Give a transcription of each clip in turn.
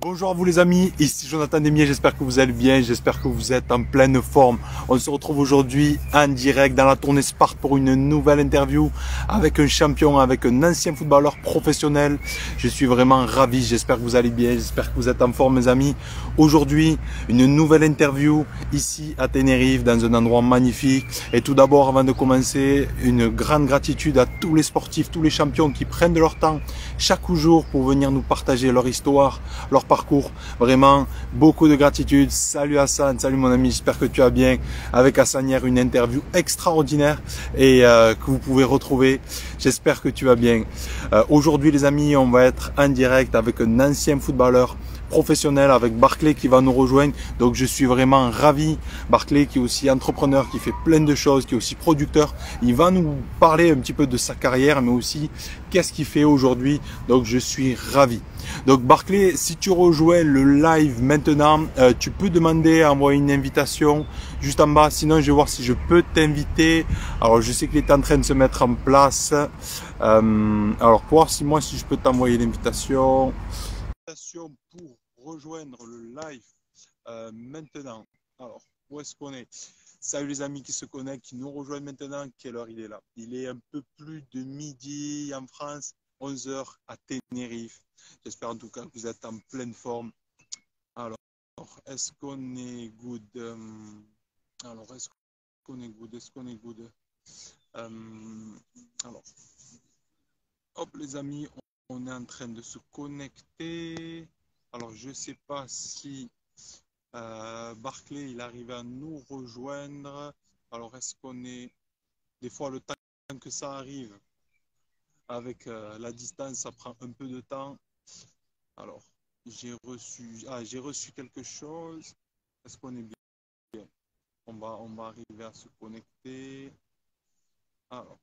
Bonjour à vous les amis, ici Jonathan Demier, j'espère que vous allez bien, j'espère que vous êtes en pleine forme. On se retrouve aujourd'hui en direct dans la tournée Sparte pour une nouvelle interview avec un champion, avec un ancien footballeur professionnel. Je suis vraiment ravi, j'espère que vous allez bien, j'espère que vous êtes en forme mes amis. Aujourd'hui, une nouvelle interview ici à Tenerife dans un endroit magnifique. Et tout d'abord, avant de commencer, une grande gratitude à tous les sportifs, tous les champions qui prennent de leur temps chaque jour pour venir nous partager leur histoire, leur parcours. Vraiment, beaucoup de gratitude. Salut Hassan, salut mon ami, j'espère que tu vas bien. Avec Hassan hier, une interview extraordinaire et que vous pouvez retrouver. J'espère que tu vas bien. Aujourd'hui les amis, on va être en direct avec un ancien footballeur professionnel, avec Barclay qui va nous rejoindre. Donc je suis vraiment ravi. Barclay qui est aussi entrepreneur, qui fait plein de choses, qui est aussi producteur. Il va nous parler un petit peu de sa carrière, mais aussi qu'est-ce qu'il fait aujourd'hui. Donc je suis ravi. Donc Barclay, si tu rejoins le live maintenant, tu peux demander à envoyer une invitation juste en bas. Sinon, je vais voir si je peux t'inviter. Alors, je sais qu'il est en train de se mettre en place. Alors, pour voir si je peux t'envoyer l'invitation. Pour rejoindre le live maintenant. Alors, où est-ce qu'on est? Salut les amis qui se connectent, qui nous rejoignent maintenant. Quelle heure il est là? Il est un peu plus de midi en France, 11 heures à Tenerife. J'espère en tout cas que vous êtes en pleine forme. Alors, est-ce qu'on est good? Alors, est-ce qu'on est good? Est-ce qu'on est good? Alors, hop les amis, on est en train de se connecter. Alors, je ne sais pas si Barclay, il arrive à nous rejoindre. Alors, est-ce qu'on est... Des fois, le temps que ça arrive, avec la distance, ça prend un peu de temps. Alors, j'ai reçu quelque chose. Est-ce qu'on est bien? On va arriver à se connecter. Alors,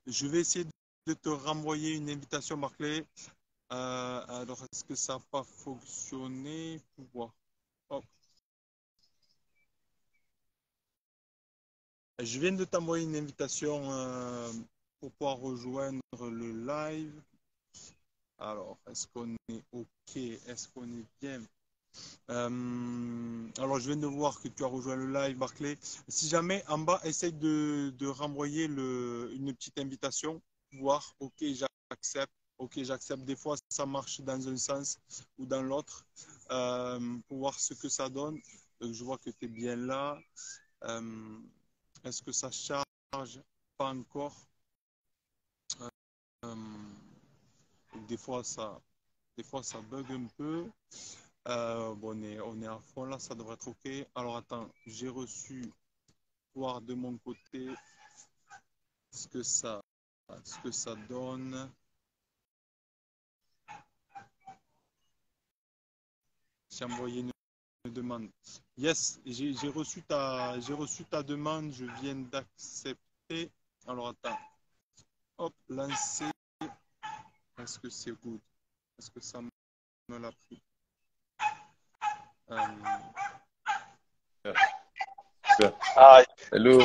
je vais essayer de te renvoyer une invitation, Barclay. Alors, est-ce que ça n'a pas fonctionné? Pour voir. Hop. Je viens de t'envoyer une invitation pour pouvoir rejoindre le live. Alors, est-ce qu'on est OK? Est-ce qu'on est bien? Alors, je viens de voir que tu as rejoint le live, Barclay. Si jamais en bas, essaye de renvoyer une petite invitation. Voir, OK, j'accepte. OK, j'accepte. Des fois, ça marche dans un sens ou dans l'autre pour voir ce que ça donne. Donc, je vois que tu es bien là. Est-ce que ça charge? Pas encore. Des fois, ça bug un peu. Bon, on est à fond là, ça devrait être OK. Alors, attends, j'ai reçu, voir de mon côté ce que ça donne. J'ai envoyé une demande. Yes, j'ai reçu ta demande, je viens d'accepter. Alors, attends. Hop, lancer. Est-ce que c'est good? Est-ce que ça me l'a pris? Super. Ah, Hello,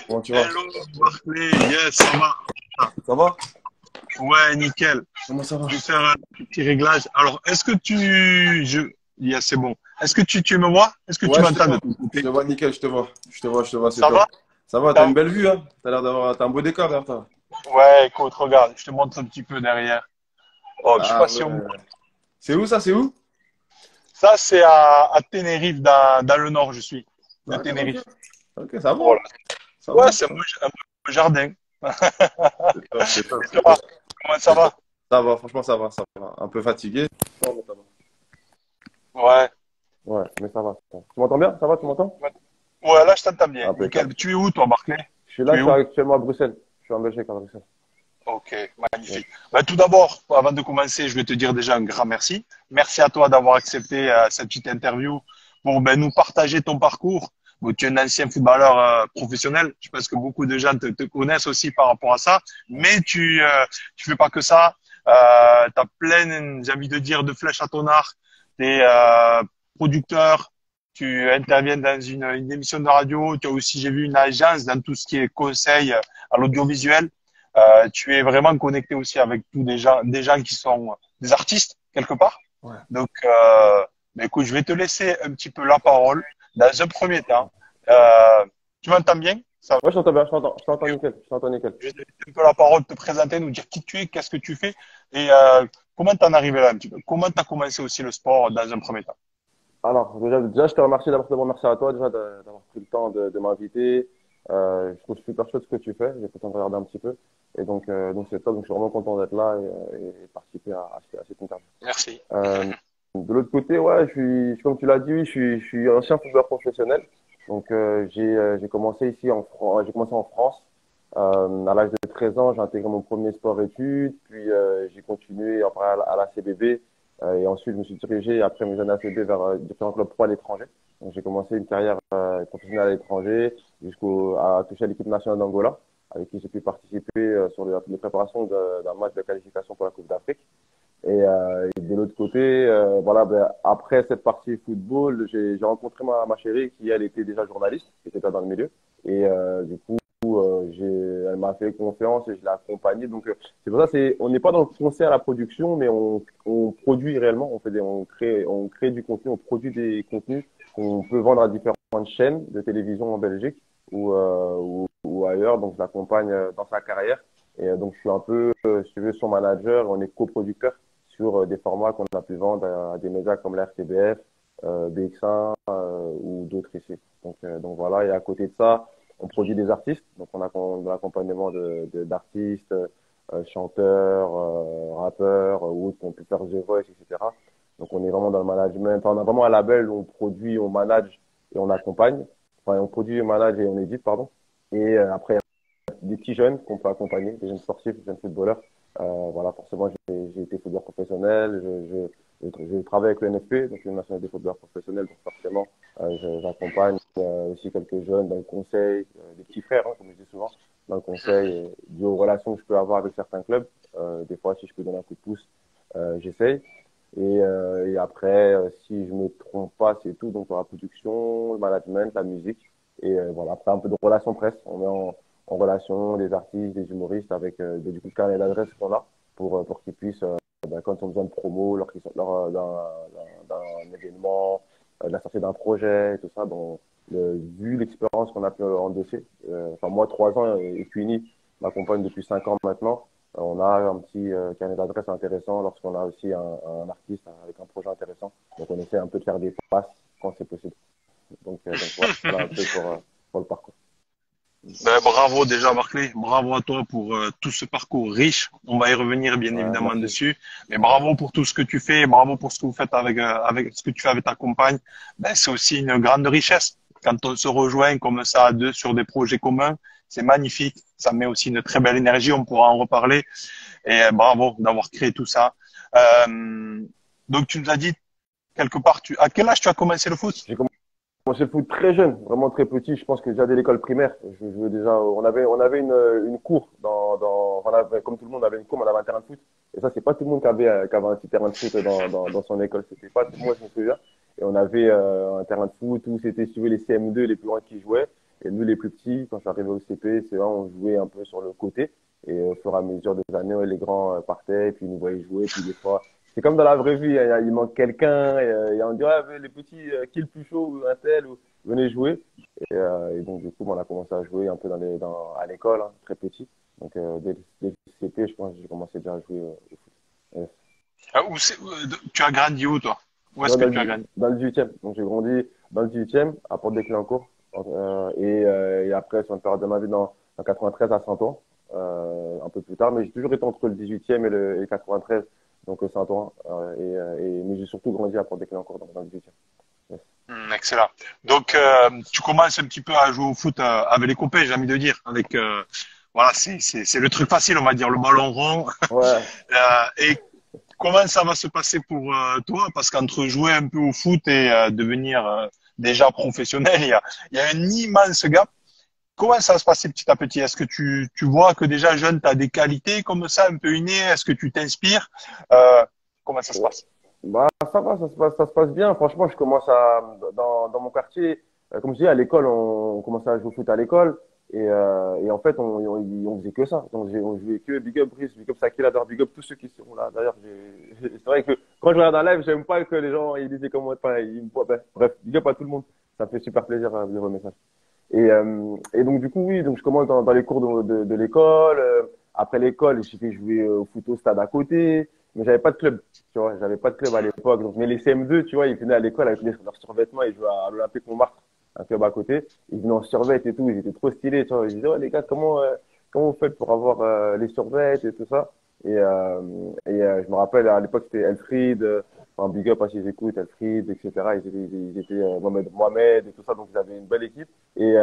comment tu vas? hello, Barclay, yes, ça va. Ça va? Ouais, nickel. Comment ça va? Je vais faire un petit réglage. Alors, est-ce que yes, c'est bon. Est-ce que tu me vois? Est-ce que tu Ouais, je te m'entends de vois. ton Je côté? te vois nickel, je te vois. C'est Ça top. va? Ça va, t'as T'as- une belle vue, hein? T'as un beau décor derrière toi. Ouais, écoute, regarde, je te montre un petit peu derrière. Oh, je sais pas Ah si on... ouais. C'est où ça? C'est où? Ça, c'est à Tenerife, dans le nord, je suis, de D'accord, ok. Tenerife. Ok, ça va. Voilà. Ça Ouais, va. c'est un beau jardin. C'est top, c'est top, Et c'est toi, top. comment ça C'est top. va? Ça va, franchement, ça va, ça va. Un peu fatigué. Non, mais ça va. Ouais. Ouais, mais ça va. Tu m'entends bien? Ça va, tu m'entends? Ouais, là, je t'entends bien. Impeccable. Nickel. Tu es où, toi, Barclay? Je suis là, Tu je es suis où? actuellement à Bruxelles. Je suis en Belgique, à Bruxelles. Ok, Ouais. magnifique. Bah, tout d'abord, avant de commencer, je vais te dire déjà un grand merci. Merci à toi d'avoir accepté cette petite interview pour nous partager ton parcours. Bon, tu es un ancien footballeur professionnel. Je pense que beaucoup de gens te connaissent aussi par rapport à ça. Mais tu fais pas que ça. Tu as plein, j'ai envie de dire, de flèches à ton arc. Tu es producteur. Tu interviens dans une émission de radio. Tu as aussi, j'ai vu, une agence dans tout ce qui est conseil à l'audiovisuel. Tu es vraiment connecté aussi avec tous des gens qui sont des artistes quelque part. Ouais. Donc, mais écoute, je vais te laisser un petit peu la parole dans un premier temps. Tu m'entends bien? Ça va. Ouais, je t'entends bien, je t'entends nickel, je t'entends nickel. Je vais te laisser un peu la parole, te présenter, nous dire qui tu es, qu'est-ce que tu fais et comment t'en es arrivé là un petit peu. Comment t'as commencé aussi le sport dans un premier temps. Alors, déjà, je te remercie d'abord, merci à toi déjà d'avoir pris le temps de m'inviter. Je trouve super chouette ce que tu fais. J'ai pu t'en regarder un petit peu. Et donc c'est top. Donc, je suis vraiment content d'être là et participer à cette interview. Merci. Euh, de l'autre côté, ouais, comme tu l'as dit, oui, je suis ancien footballeur professionnel. Donc, j'ai commencé ici en France, j'ai commencé en France. À l'âge de 13 ans, j'ai intégré mon premier sport-études, puis j'ai continué après à la CBB. Et ensuite, je me suis dirigé après mes années ACB vers différents clubs pro à l'étranger. Donc, j'ai commencé une carrière professionnelle à l'étranger à toucher à l'équipe nationale d'Angola, avec qui j'ai pu participer sur les préparations d'un match de qualification pour la Coupe d'Afrique. Et de l'autre côté, voilà, après cette partie football, j'ai rencontré ma chérie qui, elle, était déjà journaliste, qui était là dans le milieu. Et du coup, elle m'a fait confiance et je l'ai accompagnée. Donc, c'est pour ça, on n'est pas dans le conseil à la production, mais on produit réellement. On crée du contenu, on produit des contenus qu'on peut vendre à différentes chaînes de télévision en Belgique ou ailleurs. Donc, je l'accompagne dans sa carrière. Et donc, je suis un peu, si tu veux, son manager. On est coproducteur sur des formats qu'on a pu vendre à des médias comme la RTBF, BX1 ou d'autres ici. Donc voilà, et à côté de ça, on produit des artistes, donc on a de l'accompagnement d'artistes, chanteurs, rappeurs ou autres, on peut faire The Voice, etc. Donc on est vraiment dans le management, enfin, on a vraiment un label où on produit, on manage et on accompagne. Enfin, on produit, on manage et on édite, pardon. Et après, des petits jeunes qu'on peut accompagner, des jeunes sportifs, des jeunes footballeurs. Voilà, forcément, j'ai été footballeur professionnel, je travaille avec le NFP, donc l'Union nationale des footballeurs professionnels, donc forcément, j'accompagne aussi quelques jeunes dans le conseil, des petits frères, hein, comme je dis souvent, dans le conseil, dû aux relations que je peux avoir avec certains clubs. Des fois, si je peux donner un coup de pouce, j'essaye. Et après, si je me trompe pas, c'est tout. Donc, la production, le management, la musique. Et voilà, après, un peu de relations presse. On met en relation des artistes, des humoristes avec du coup, le carnet d'adresses qu'on a pour qu'ils puissent, quand ils ont besoin de promo, lors d'un événement, de la sortie d'un projet, et tout ça, bon, vu l'expérience qu'on a pu endosser, enfin, moi, 3 ans et Cuny m'accompagne depuis 5 ans maintenant. On a un petit carnet d'adresses intéressant lorsqu'on a aussi un artiste avec un projet intéressant. Donc, on essaie un peu de faire des passes quand c'est possible. Voilà un peu pour le parcours. Ben, bravo déjà Barclay, bravo à toi pour tout ce parcours riche. On va y revenir bien Ouais, évidemment merci. dessus. Mais bravo pour tout ce que tu fais, bravo pour ce que vous faites avec ce que tu fais avec ta compagne. Ben, c'est aussi une grande richesse. Quand on se rejoint comme ça à deux sur des projets communs, c'est magnifique. Ça met aussi une très belle énergie. On pourra en reparler. Et bravo d'avoir créé tout ça. Donc tu nous as dit quelque part, à quel âge tu as commencé le foot? J'ai commencé le foot très jeune, vraiment très petit. Je pense que déjà dès l'école primaire, je jouais déjà. On avait une cour comme tout le monde on avait une cour, mais on avait un terrain de foot. Et ça, c'est pas tout le monde qui avait un petit terrain de foot dans son école. C'était pas tout le monde, je me souviens. Et on avait un terrain de foot où c'était, si tu veux, les CM2 les plus grands qui jouaient. Et nous, les plus petits, quand je suis arrivé au CP, c'est là, on jouait un peu sur le côté. Et au fur et à mesure des années, ouais, les grands partaient, et puis ils nous voyaient jouer, puis des fois, c'est comme dans la vraie vie, hein, il manque quelqu'un, et on dit, ouais, les petits, qui est le plus chaud, ou un tel, ou venez jouer. Et donc, du coup, on a commencé à jouer un peu à l'école, hein, très petit. Donc, dès le CP, je pense que j'ai commencé déjà à jouer au foot. Yes. Tu as grandi où toi? Où est-ce Non, que tu as grandi? dans le 18e. Donc, j'ai grandi dans le 18e, à Port-des-Cléancourt. Et après, sur une période de ma vie dans 93 à Saint-Ouen, un peu plus tard. Mais j'ai toujours été entre le 18e et le 93, donc Saint-Ouen. Mais j'ai surtout grandi à Port-des-Cléancourt, dans le 18e. Yes. Excellent. Donc, tu commences un petit peu à jouer au foot avec les copains, j'ai envie de dire. Voilà, c'est le truc facile, on va dire, le ballon rond. Ouais, Et comment ça va se passer pour toi? Parce qu'entre jouer un peu au foot et devenir déjà professionnel, il y a un immense gap. Comment ça va se passer petit à petit? Est-ce que tu vois que déjà jeune, tu as des qualités comme ça, un peu innées? Est-ce que tu t'inspires? Comment ça se passe? bah, ça va, ça se passe bien. Franchement, dans mon quartier, comme je dis, à l'école, on commençait à jouer au foot à l'école. Et en fait, on faisait que ça. Donc, on jouait que Big Up Brice, Big Up Sakila, Big Up tous ceux qui sont là. D'ailleurs, c'est vrai que quand je regarde en live, j'aime pas que les gens ils disaient comment, enfin, ils me voient. Bref, Big Up à tout le monde. Ça me fait super plaisir de vos messages. Et donc, du coup, oui, donc je commence dans les cours de l'école. Après l'école, j'ai fait jouer au foot au stade à côté. Mais j'avais pas de club, tu vois. J'avais pas de club à l'époque. Donc, mais les CM2, tu vois, ils venaient à l'école avec leurs survêtements. Ils jouaient à l'Olympique Montmartre, un club à côté. Ils venaient en survêt et tout. Ils étaient trop stylés, tu vois. Ils disaient, oh, les gars, comment vous faites pour avoir les survêts et tout ça? Je me rappelle, à l'époque, c'était Elfried, enfin, Big Up, si j'écoute, Elfried, etc. Ils étaient Mohamed et tout ça. Donc, ils avaient une belle équipe. Et,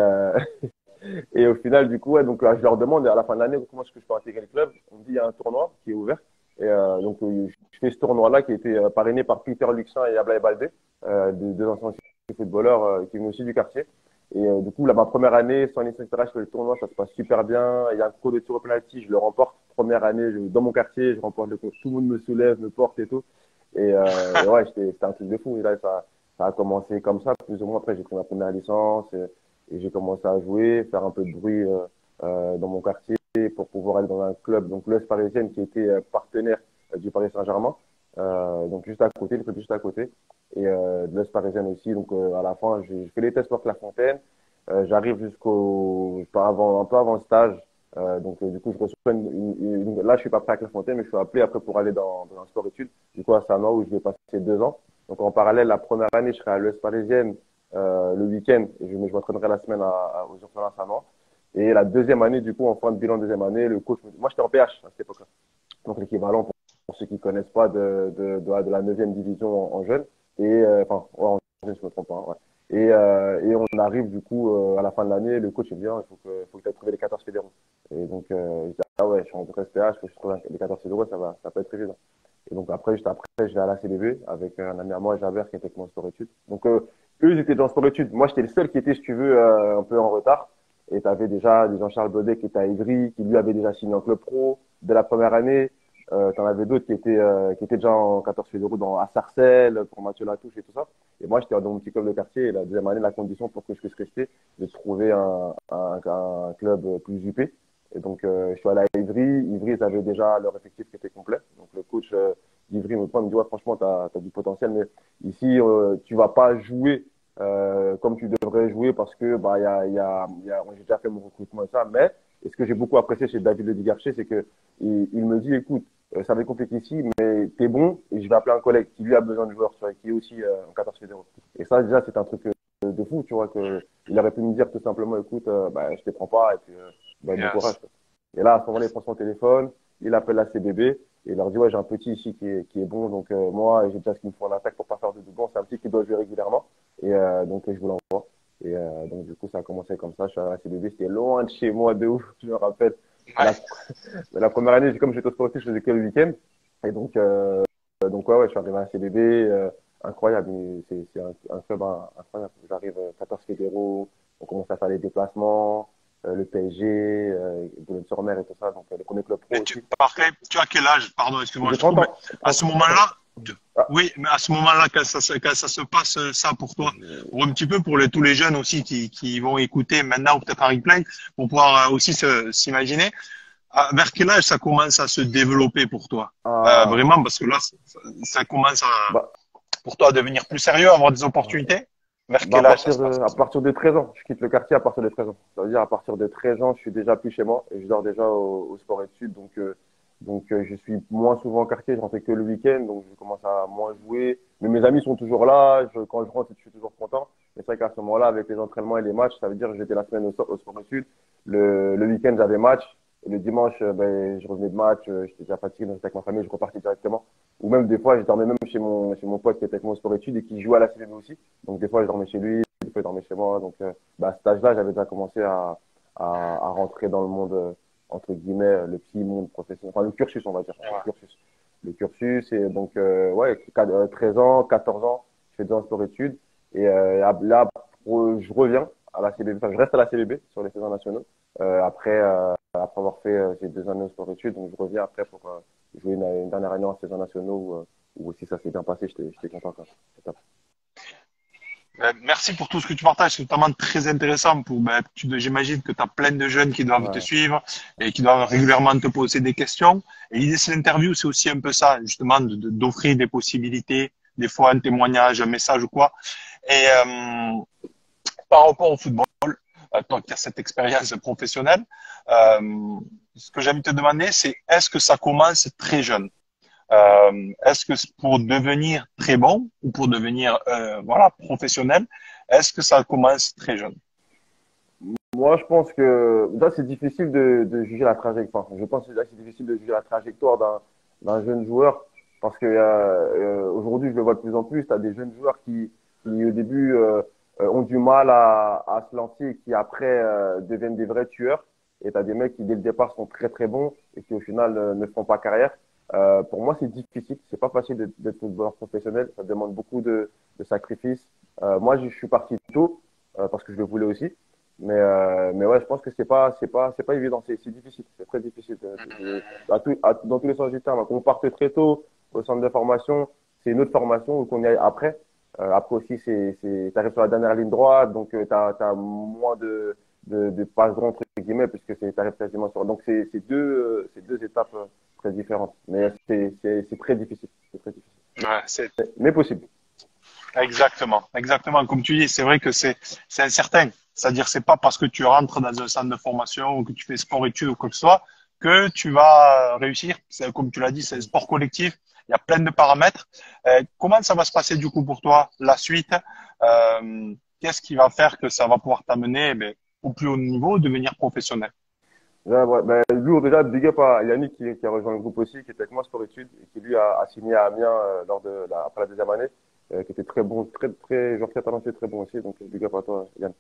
et au final, du coup, ouais, donc là, je leur demande à la fin de l'année comment est-ce que je peux intégrer le club. On me dit il y a un tournoi qui est ouvert. Je fais ce tournoi-là qui a été parrainé par Peter Luxin et Ablaye Baldé, deux anciens footballeurs qui venaient aussi du quartier. Du coup, là, ma première année, sans licence, etc., je fais le tournoi, ça se passe super bien. Il y a un pro de tir au penalty, je le remporte. Première année, dans mon quartier, je remporte le coup. Tout le monde me soulève, me porte et tout. Et ouais, c'était un truc de fou. Et là, ça a commencé comme ça, plus ou moins. Après, j'ai pris ma première licence et j'ai commencé à jouer, faire un peu de bruit dans mon quartier pour pouvoir aller dans un club, donc l'Est parisienne, qui était partenaire du Paris Saint-Germain, donc juste à côté, le club juste à côté, et de l'Est parisienne aussi. Donc à la fin, j'ai fait les tests pour Clairefontaine. J'arrive pas avant, un peu avant le stage. Du coup, je reçois là, je suis pas prêt à Clairefontaine, mais je suis appelé après pour aller dans un sport-études. Du coup, à Sannois, où je vais passer 2 ans. Donc, en parallèle, la première année, je serai à l'Ouest parisienne, le week-end, et je m'entraînerai la semaine aux Ursulins à Sannois. Et la deuxième année, du coup, en fin de bilan deuxième année, le coach moi, j'étais en PH à cette époque-là. Donc, l'équivalent pour ceux qui connaissent pas de la neuvième division en jeune. Enfin, ouais, en jeune, je me trompe pas, hein, ouais. Et on arrive du coup à la fin de l'année, le coach il me dit ah, il faut que tu aies trouvé les 14 fédéraux. Et donc je dis ah ouais, je suis en SPH, faut que je trouve les 14 fédéraux, ça peut être évident. Et donc après, juste après, je vais à la CDB avec un ami à moi, Jaber, qui était avec moi en sport-études. Donc eux, ils étaient dans sport-études. Moi, j'étais le seul qui était, si tu veux, un peu en retard. Et tu avais déjà des Jean-Charles Baudet qui était à Ivry, qui lui avait déjà signé en club pro dès la première année. T'en avais d'autres qui étaient déjà en 14 fédéraux à Sarcelles, pour Mathieu Latouche et tout ça. Et moi, j'étais dans mon petit club de quartier. Et la deuxième année, la condition pour que je puisse rester, c'est de trouver un club plus UP. Et donc, je suis allé à Ivry. Ivry, ils avaient déjà leur effectif qui était complet. Donc, le coach d'Ivry me dit, ouais, franchement, t'as du potentiel, mais ici, tu vas pas jouer comme tu devrais jouer parce que j'ai déjà fait mon recrutement et ça. Mais, et ce que j'ai beaucoup apprécié chez David Le Digarché, c'est que il me dit, écoute, ça va être compliqué ici, mais t'es bon et je vais appeler un collègue qui lui a besoin de joueurs, tu vois, qui est aussi en 14 fédéraux. Et ça, déjà, c'est un truc de fou, tu vois, que il aurait pu me dire tout simplement, écoute, je te prends pas et puis bon courage. Quoi. Et là, à ce moment-là, il prend son téléphone, il appelle la CBB et il leur dit, ouais, j'ai un petit ici qui est bon, donc moi, j'ai déjà ce qu'il me faut en attaque pour pas faire de doublons. C'est un petit qui doit jouer régulièrement donc je vous l'envoie. Donc du coup, ça a commencé comme ça. Je suis à la CBB, c'était loin de chez moi, de ouf, je me rappelle. La première année, comme j'étais au sportif, je faisais que le week-end. Et donc ouais, je suis arrivé à la CBB, incroyable. C'est un club incroyable. J'arrive 14 fédéraux, on commence à faire les déplacements, le PSG, Boulogne-sur-Mer et tout ça. Donc les premiers clubs pro Mais aussi. tu as quel âge? Pardon, excuse-moi, J'ai je trouve. 30 Mais ans. à ce 30 moment-là, Ah, oui, mais à ce moment-là, quand ça se passe, ça pour toi, pour un petit peu pour tous les jeunes aussi qui vont écouter maintenant ou peut-être en replay, pour pouvoir aussi s'imaginer, vers quel âge ça commence à se développer pour toi? ah, Vraiment, parce que là, ça commence bah, pour toi à devenir plus sérieux, à avoir des opportunités. Vers Bah, quel âge ça se passe? à partir de 13 ans, je quitte le quartier à partir de 13 ans. Ça veut dire à partir de 13 ans, je suis déjà plus chez moi et je dors déjà au sport études. Je suis moins souvent au quartier, je rentrais que le week-end, donc je commence à moins jouer. Mais mes amis sont toujours là, quand je rentre, je suis toujours content. Mais c'est vrai qu'à ce moment-là, avec les entraînements et les matchs, ça veut dire que j'étais la semaine au sport études. Le week-end, j'avais match. Et le dimanche, je revenais de match, j'étais déjà fatigué, donc j'étais avec ma famille, je repartais directement. Ou même des fois, je dormais même chez mon pote qui était avec moi au sport études et qui jouait à la CBB aussi. Donc des fois, je dormais chez lui, des fois, il dormait chez moi. Donc à cet âge-là, j'avais déjà commencé à rentrer dans le monde, entre guillemets, le petit monde professionnel. Enfin, le cursus, on va dire. Ouais. Le cursus, et donc, ouais, 13 ans, 14 ans, je fais 2 ans sport études. Et là, je reviens à la CBB, enfin, je reste à la CBB sur les saisons nationaux. Après avoir fait ces 2 années au sport études, donc je reviens après pour jouer une dernière année en saison nationaux où aussi ça s'est bien passé, j'étais content. Quoi. Merci pour tout ce que tu partages, c'est notamment très intéressant pour, j'imagine que tu as plein de jeunes qui doivent te Ouais, suivre et qui doivent régulièrement te poser des questions. Et l'idée de cette interview, c'est aussi un peu ça, justement, d'offrir des possibilités, des fois un témoignage, un message ou quoi. Et par rapport au football, toi qui as cette expérience professionnelle, ce que j'ai envie de te demander, c'est est-ce que ça commence très jeune? Est-ce que pour devenir très bon ou pour devenir voilà professionnel, est-ce que ça commence très jeune? moi, je pense que là, c'est difficile de juger la trajectoire. Je pense que là, c'est difficile de juger la trajectoire d'un jeune joueur parce que aujourd'hui, je le vois de plus en plus. Tu as des jeunes joueurs qui au début, ont du mal à se lancer et qui après deviennent des vrais tueurs. Et tu as des mecs qui, dès le départ, sont très très bons et qui, au final, ne font pas carrière. Pour moi, c'est difficile. C'est pas facile d'être footballeur professionnel. Ça demande beaucoup de sacrifices. Moi, je suis parti tôt parce que je le voulais aussi. Mais ouais, je pense que c'est pas évident, c'est difficile, c'est très difficile. Dans tous les sens du terme, qu'on parte très tôt au centre de formation, c'est une autre formation ou qu'on y aille après. Après aussi, t'arrives sur la dernière ligne droite, donc t'as moins de passe droit entre guillemets puisque t'arrives quasiment sur. Donc c'est deux étapes très différentes. Mais c'est très difficile, c'est très difficile, Ouais, c'est mais possible. exactement, exactement. Comme tu dis, c'est vrai que c'est incertain. C'est-à-dire, c'est pas parce que tu rentres dans un centre de formation ou que tu fais sport-études ou quoi que ce soit que tu vas réussir. C'est comme tu l'as dit, c'est un sport collectif. Il y a plein de paramètres. Comment ça va se passer du coup pour toi la suite? Qu'est-ce qui va faire que ça va pouvoir t'amener au plus haut niveau, devenir professionnel? Ouais, ouais, ben, lui, déjà, big up à Yannick qui a rejoint le groupe aussi, qui était avec moi sport études et qui lui a signé à Amiens lors de après la deuxième année, qui était très bon, très, genre très talentueux, très bon aussi. Donc, big up à toi, Yann.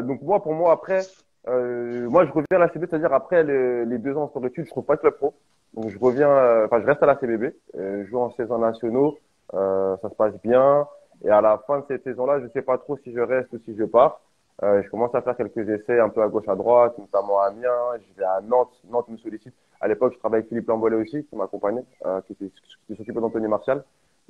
Donc moi, pour moi, après, moi, je reviens à la CB, c'est-à-dire après les 2 ans en sport études, je trouve pas de club pro. Donc, je reviens, enfin, je reste à la CBB, je joue en saison nationaux, ça se passe bien. Et à la fin de cette saison-là, je sais pas trop si je reste ou si je pars. Je commence à faire quelques essais un peu à gauche à droite, notamment à Amiens. Je vais à Nantes. Nantes me sollicite. À l'époque, je travaillais avec Philippe Lambollet aussi, qui m'accompagnait, qui s'occupait d'Anthony Martial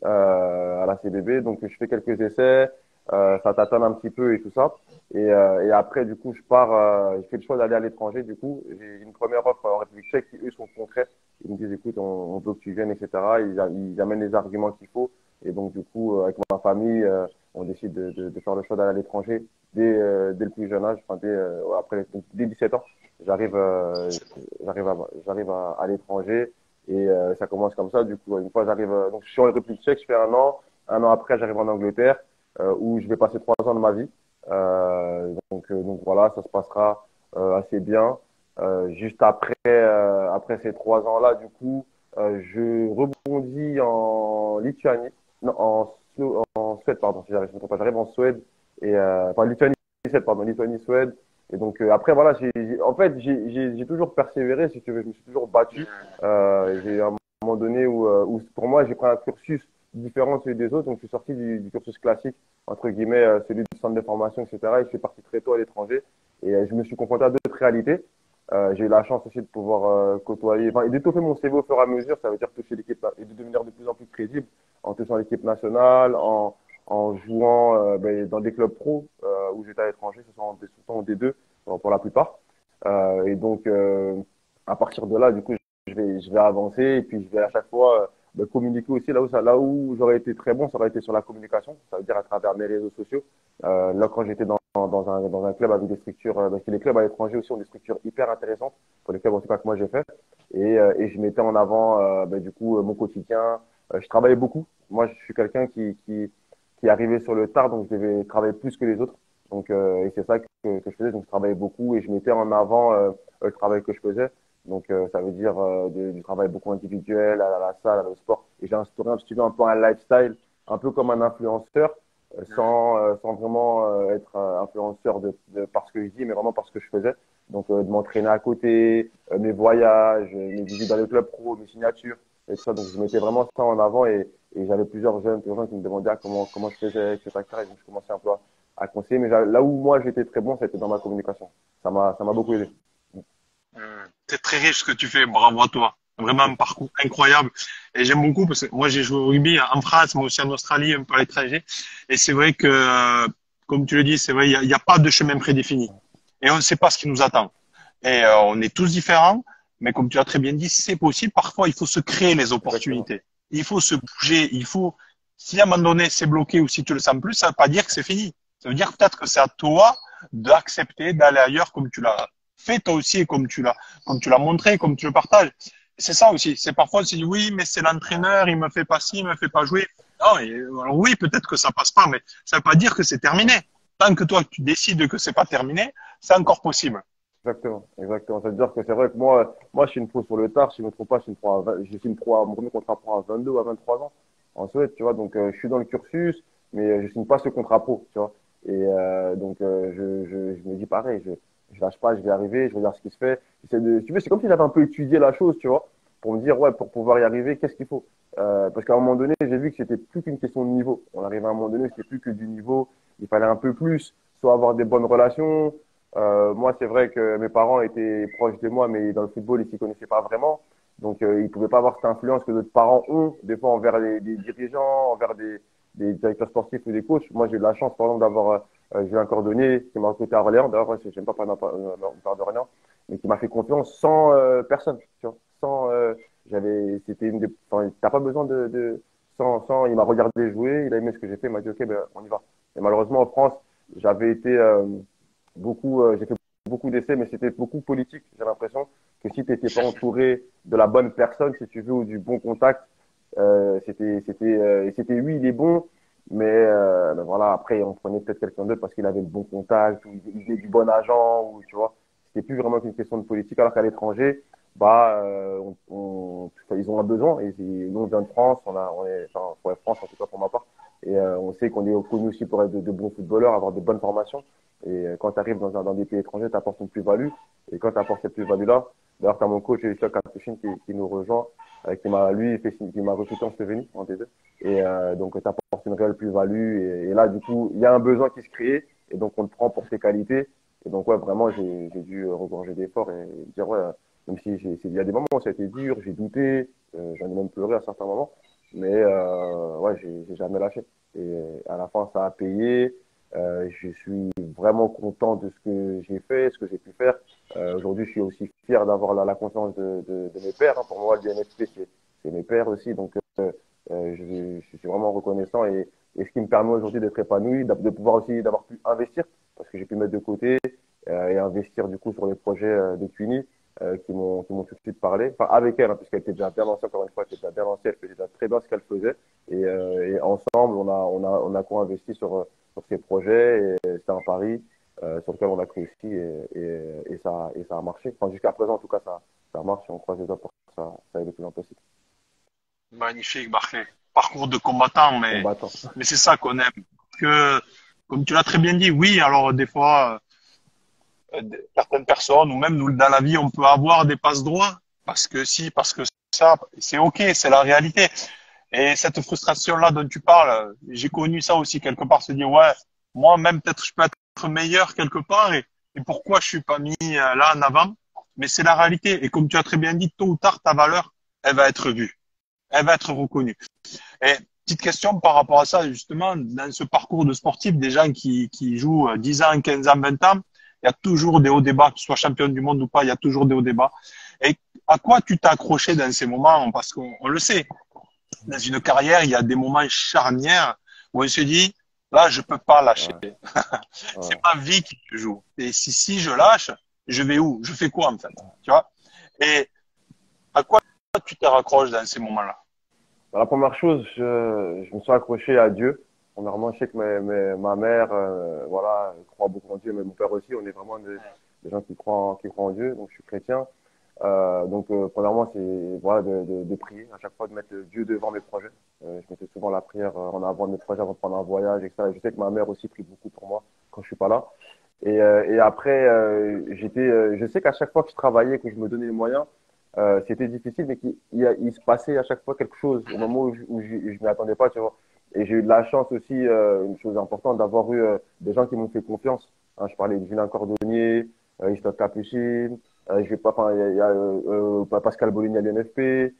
à la CBB. Donc, je fais quelques essais. Ça tâtonne un petit peu et tout ça. Et après, du coup, je pars. Je fais le choix d'aller à l'étranger. Du coup, j'ai une première offre en République tchèque qui, eux, sont concrets. Ils me disent, écoute, on veut que tu viennes, etc. Ils amènent les arguments qu'il faut. Et donc, du coup, avec ma famille, on décide de faire le choix d'aller à l'étranger dès le plus jeune âge, enfin, après, donc, dès 17 ans. J'arrive, à l'étranger et ça commence comme ça. Du coup, une fois j'arrive, donc je suis en République tchèque, je fais 1 an. 1 an après, j'arrive en Angleterre où je vais passer 3 ans de ma vie. Donc voilà, ça se passera assez bien. Juste après ces 3 ans-là, du coup, je rebondis en Lituanie, non, en Suède, pardon, si j'arrive, je me trompe pas, j'arrive en Suède enfin Lituanie, pardon, Lituanie, Suède. Et donc après voilà, en fait j'ai toujours persévéré, si tu veux, je me suis toujours battu. J'ai à un moment donné où pour moi j'ai pris un cursus différent de celui des autres, donc je suis sorti du cursus classique entre guillemets, celui du centre de formation, etc. Et je suis parti très tôt à l'étranger et je me suis confronté à d'autres réalités. J'ai eu la chance aussi de pouvoir côtoyer, enfin, et d'étoffer mon CV au fur et à mesure, ça veut dire toucher l'équipe et de devenir de plus en plus crédible en touchant l'équipe nationale, en jouant dans des clubs pro où j'étais à l'étranger, ce sont en D2 pour la plupart. Et donc, à partir de là, du coup, je vais avancer et puis je vais à chaque fois communiquer aussi là où j'aurais été très bon, ça aurait été sur la communication, ça veut dire à travers mes réseaux sociaux. Là, quand j'étais dans un club avec des structures, parce que les clubs à l'étranger aussi ont des structures hyper intéressantes pour les clubs en tout cas que moi j'ai fait. Et je mettais en avant du coup mon quotidien. Je travaillais beaucoup. Moi, je suis quelqu'un qui est arrivé sur le tard, donc je devais travailler plus que les autres. Donc, et c'est ça que je faisais. Donc, je travaillais beaucoup et je mettais en avant le travail que je faisais. Donc, ça veut dire du travail beaucoup individuel, à la salle, au sport. Et j'ai instauré, si tu veux, un peu un lifestyle, un peu comme un influenceur, sans vraiment être influenceur par ce que je dis, mais vraiment par ce que je faisais. Donc, de m'entraîner à côté, mes voyages, mes visites dans les clubs pro, mes signatures et tout ça. Donc, je mettais vraiment ça en avant et j'avais plusieurs jeunes qui me demandaient comment je faisais, etc. Et donc, je commençais un peu à conseiller. Mais là où moi, j'étais très bon, c'était dans ma communication. Ça m'a beaucoup aidé. C'est très riche ce que tu fais, bravo à toi. Vraiment un parcours incroyable. Et j'aime beaucoup parce que moi, j'ai joué au rugby en France, mais aussi en Australie, un peu à l'étranger. Et c'est vrai que, comme tu le dis, c'est vrai, il y a pas de chemin prédéfini. Et on ne sait pas ce qui nous attend. Et on est tous différents. Mais comme tu as très bien dit, c'est possible. Parfois, il faut se créer les Exactement. opportunités. Il faut se bouger. Il faut, si à un moment donné c'est bloqué ou si tu le sens plus, ça ne veut pas dire que c'est fini. Ça veut dire peut-être que c'est à toi d'accepter d'aller ailleurs comme tu l'as fait toi aussi et comme tu l'as montré, comme tu le partages. C'est ça aussi. C'est parfois, on se dit, oui, mais c'est l'entraîneur, il me fait pas ci, il me fait pas jouer. Non, et, alors oui, peut-être que ça passe pas, mais ça veut pas dire que c'est terminé. Tant que toi, tu décides que c'est pas terminé, c'est encore possible. Exactement, exactement. Ça veut dire que c'est vrai que moi, je suis une pro sur le tard. Si je ne me trompe pas, je suis une pro je suis une pro mon premier contrat pro à 22 ou à 23 ans en Suède, tu vois. Donc, je suis dans le cursus, mais je signe pas ce contrat pro, tu vois. Et donc, je me dis pareil, je lâche pas, je vais arriver, je regarde ce qui se fait. Si tu veux, c'est comme si j'avais un peu étudié la chose, tu vois, pour me dire, ouais, pour pouvoir y arriver, qu'est-ce qu'il faut? Parce qu'à un moment donné, j'ai vu que c'était plus qu'une question de niveau. On arrivait à un moment donné, c'était plus que du niveau. Il fallait un peu plus, soit avoir des bonnes relations. Moi, c'est vrai que mes parents étaient proches de moi, mais dans le football, ils s'y connaissaient pas vraiment. Donc, ils pouvaient pas avoir cette influence que d'autres parents ont, des fois envers les dirigeants, envers des directeurs sportifs ou des coachs. Moi, j'ai eu de la chance, par exemple, d'avoir j'ai un cordonnier qui m'a recruté à Orléans. D'ailleurs, ouais, j'aime pas parler d'Orléans, mais qui m'a fait confiance sans personne, tu vois. Sans, c'était une des, enfin, t'as pas besoin sans, il m'a regardé jouer, il a aimé ce que j'ai fait, il m'a dit, OK, ben, on y va. Et malheureusement, en France, j'avais été, j'ai fait beaucoup d'essais, mais c'était beaucoup politique. J'ai l'impression que si tu n'étais pas entouré de la bonne personne, si tu veux, ou du bon contact, c'était oui, il est bon, mais ben voilà, après on prenait peut-être quelqu'un d'autre parce qu'il avait le bon contact, ou il était du bon agent, ou tu vois, c'était plus vraiment qu'une question de politique. Alors qu'à l'étranger, bah, enfin, ils ont un besoin. Et nous, on vient de France, on est, enfin, pour la France en tout cas pour ma part, et on sait qu'on est connu aussi pour être de bons footballeurs, avoir de bonnes formations. Et quand tu arrives dans des pays étrangers, tu apportes une plus-value. Et quand tu apportes cette plus-value-là, d'ailleurs, tu as mon coach, Lucien Kapushin, qui nous rejoint, qui m'a recruté en Slovénie, en D2. Et donc, tu apportes une réelle plus-value. Et là, du coup, il y a un besoin qui se crée. Et donc, on le prend pour ses qualités. Et donc, ouais, vraiment, j'ai dû regorger d'efforts et dire, ouais, même si il y a des moments où ça a été dur, j'ai douté, j'en ai même pleuré à certains moments. Mais ouais, j'ai jamais lâché. Et à la fin, ça a payé. Je suis vraiment content de ce que j'ai fait, ce que j'ai pu faire. Aujourd'hui, je suis aussi fier d'avoir la confiance de mes pères. Hein. Pour moi, le DNFP, c'est mes pères aussi. Donc, je suis vraiment reconnaissant et ce qui me permet aujourd'hui d'être épanoui, de pouvoir aussi d'avoir pu investir parce que j'ai pu mettre de côté et investir du coup sur les projets de Cuny qui m'ont tout de suite parlé. Enfin, avec elle, hein, puisqu'elle était déjà bien lancée, encore une fois, elle était déjà bien lancée, elle faisait déjà très bien ce qu'elle faisait. Et ensemble, on a co-investi sur ces projets. Et c'était un pari sur lequel on a cru aussi et ça a marché. Enfin, jusqu'à présent, en tout cas, ça marche et on croise les doigts pour que ça aille le plus loin possible. Magnifique, Barclay. Parcours de combattant, Combattant. mais c'est ça qu'on aime. Que, comme tu l'as très bien dit, oui, alors des fois, certaines personnes, ou même nous, dans la vie, on peut avoir des passes droits, parce que si, parce que ça, c'est OK, c'est la réalité. Et cette frustration-là dont tu parles, j'ai connu ça aussi quelque part, se dire, ouais, moi même peut-être je peux être meilleur quelque part, et pourquoi je suis pas mis là en avant? Mais c'est la réalité. Et comme tu as très bien dit, tôt ou tard, ta valeur, elle va être vue, elle va être reconnue. Et petite question par rapport à ça, justement, dans ce parcours de sportif, des gens qui jouent 10 ans, 15 ans, 20 ans, il y a toujours des hauts débats, que tu sois champion du monde ou pas, il y a toujours des hauts débats. Et à quoi tu t'es accroché dans ces moments? Parce qu'on le sait, dans une carrière, il y a des moments charnières où on se dit, là, je peux pas lâcher. Ouais, C'est ouais. ma vie qui se joue. Et si je lâche, je vais où? Je fais quoi, en fait? Tu vois? Et à quoi tu te raccroches dans ces moments-là? Bah, la première chose, je me suis accroché à Dieu. Premièrement, je sais que ma mère, voilà, croit beaucoup en Dieu, mais mon père aussi. On est vraiment des gens qui croient en Dieu. Donc, je suis chrétien. Donc, premièrement, c'est voilà de prier à chaque fois de mettre Dieu devant mes projets. Je mettais souvent la prière en avant de mes projets, avant de prendre un voyage, etc. Et je sais que ma mère aussi prie beaucoup pour moi quand je suis pas là. Et après, je sais qu'à chaque fois que je travaillais, que je me donnais les moyens, c'était difficile, mais il se passait à chaque fois quelque chose au moment où je m'y attendais pas, tu vois. Et j'ai eu de la chance aussi, une chose importante, d'avoir eu des gens qui m'ont fait confiance. Hein, je parlais de Julien Cordonnier, Christophe Capucine, Je vais pas, enfin, il y a Pascal Bolini à l'UNFP, et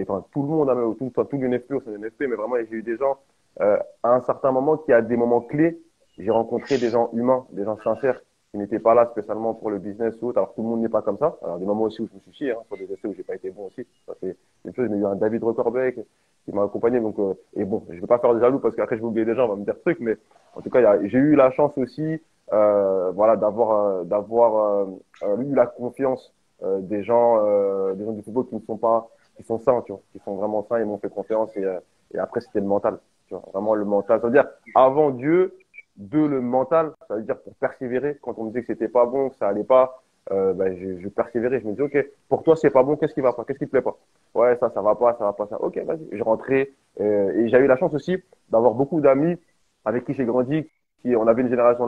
enfin tout le monde, hein, tout l'UNFP au sein de l'UNFP, mais vraiment j'ai eu des gens à un certain moment qui a des moments clés. J'ai rencontré des gens humains, des gens sincères qui n'étaient pas là spécialement pour le business ou autre. Alors tout le monde n'est pas comme ça. Alors des moments aussi où je me suis chié, hein, sur des essais où j'ai pas été bon aussi. Ça c'est une chose. J'ai eu un David Recorbec qui m'a accompagné. Donc et bon, je vais pas faire de jaloux parce qu'après je vais oublier des gens, on va me dire truc, mais en tout cas j'ai eu la chance aussi, voilà, d'avoir eu la confiance des gens du football qui ne sont pas, qui sont sains, tu vois, qui sont vraiment sains. Ils m'ont fait confiance et après c'était le mental, tu vois, vraiment le mental. Ça veut dire avant Dieu le mental, ça veut dire pour persévérer. Quand on me disait que c'était pas bon, que ça allait pas, je persévérais. Je me dis, ok, pour toi c'est pas bon, qu'est-ce qui va pas, qu'est-ce qui te plaît pas? Ouais, ça va pas, ça va pas, ça. Ok, vas-y. Je rentrais et j'ai eu la chance aussi d'avoir beaucoup d'amis avec qui j'ai grandi, on avait une génération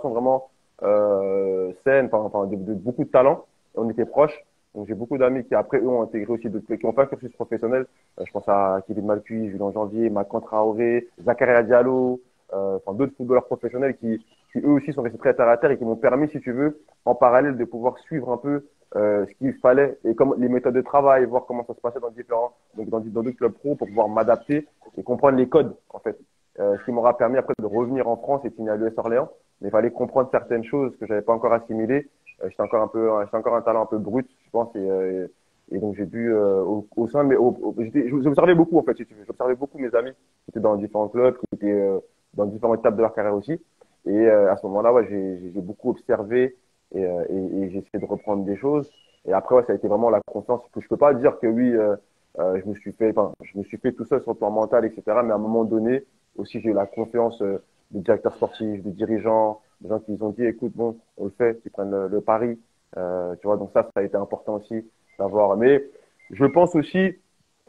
vraiment saine, enfin de beaucoup de talent. On était proches. Donc j'ai beaucoup d'amis qui après eux ont intégré aussi d'autres, qui ont fait un cursus professionnel. Je pense à Kevin Malcuit, Julien Janvier, Macan Traoré, Zakaria Diallo, enfin d'autres footballeurs professionnels qui eux aussi sont restés très terre à terre et qui m'ont permis, si tu veux, en parallèle de pouvoir suivre un peu ce qu'il fallait et comme les méthodes de travail, voir comment ça se passait dans d'autres clubs pro pour pouvoir m'adapter et comprendre les codes en fait. Ce qui m'aura permis après de revenir en France et de signer à l'US Orléans. Mais il fallait comprendre certaines choses que j'avais pas encore assimilées. J'étais encore un talent un peu brut, je pense, et donc j'ai dû au sein de j'observais beaucoup en fait, si tu veux. J'observais beaucoup mes amis qui étaient dans différents clubs, qui étaient dans différentes étapes de leur carrière aussi. Et à ce moment-là, ouais, j'ai beaucoup observé et j'ai essayé de reprendre des choses. Et après, ouais, ça a été vraiment la confiance. Que je peux pas dire que oui, je me suis fait tout seul sur le plan mental, etc. Mais à un moment donné, aussi, j'ai eu la confiance des directeurs sportifs, des dirigeants, des gens qui nous ont dit, écoute, bon, on le fait, qui prennent le pari. Tu vois, donc ça a été important aussi d'avoir. Mais je pense aussi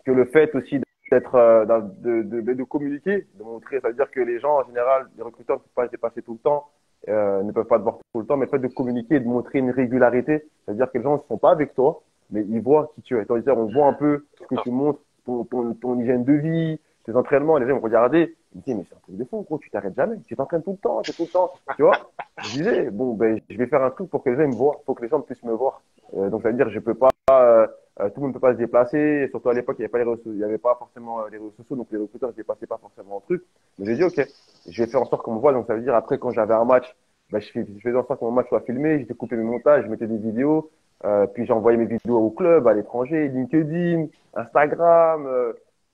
que le fait aussi d'être, de communiquer, de montrer, ça veut dire que les gens, en général, les recruteurs ne peuvent pas se dépasser tout le temps, ne peuvent pas te voir tout le temps, mais le fait de communiquer et de montrer une régularité, ça veut dire que les gens ne sont pas avec toi, mais ils voient qui tu es. C'est-à-dire, on voit un peu ce que tu montres, ton hygiène de vie, tes entraînements, les gens vont regarder, ils me disent, mais c'est un truc de fou, gros, tu t'arrêtes jamais, tu t'entraînes tout le temps, c'est tout le temps, tu vois. Je disais, bon, ben, je vais faire un truc pour que les gens me voient, pour que les gens puissent me voir. Donc, ça veut dire, je peux pas, tout le monde ne peut pas se déplacer, et surtout à l'époque, il y avait pas forcément les réseaux sociaux, donc les recruteurs ne se dépassaient pas forcément en truc. Mais j'ai dit, ok, je vais faire en sorte qu'on me voit, donc ça veut dire, après, quand j'avais un match, ben, je faisais en sorte que mon match soit filmé, j'ai découpé mes montages, je mettais des vidéos, puis j'envoyais mes vidéos au club, à l'étranger, LinkedIn, Instagram,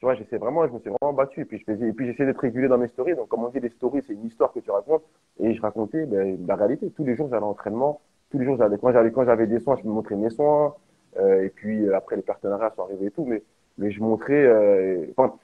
tu vois, je me suis vraiment battu. Et puis j'essayais d'être régulier dans mes stories. Donc, comme on dit, les stories, c'est une histoire que tu racontes. Et je racontais, ben, la réalité. Tous les jours, j'allais à l'entraînement. Tous les jours, quand j'avais des soins, je me montrais mes soins. Et puis, après, les partenariats sont arrivés et tout. Mais je montrais, enfin,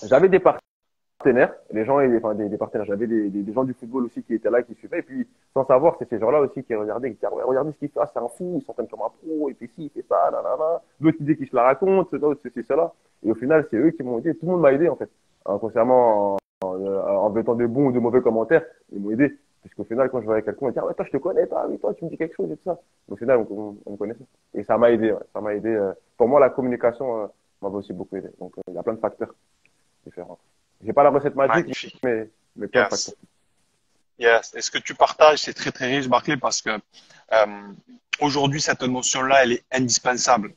j'avais des partenaires, les gens, enfin, des partenaires. J'avais des gens du football aussi qui étaient là, qui suivaient. Et puis, sans savoir, c'est ces gens-là aussi qui regardaient, qui disaient, ouais, regardez ce qu'il fait, ah, c'est un fou, il s'entraîne comme un pro, il fait ci, il fait ça, là, là, là. D'autres qui disaient qu'ils se la racontent, d'autres, c'est cela. Et au final, c'est eux qui m'ont aidé. Tout le monde m'a aidé, en fait. Concernant, en mettant de bons ou de mauvais commentaires, ils m'ont aidé. Puisqu'au final, quand je voyais quelqu'un, ils disaient, ah ouais, toi, je te connais, toi, oui, toi, tu me dis quelque chose et tout ça. Au final, on me connaissait. Et ça m'a aidé, ouais. Ça m'a aidé. Pour moi, la communication, m'avait aussi beaucoup aidé. Donc, il y a plein de facteurs différents. J'ai pas la recette magique, Magnifique. mais plein de Yes. facteurs. Yes. Et ce que tu partages, c'est très, très riche, Barclay, parce que aujourd'hui, cette notion-là, elle est indispensable.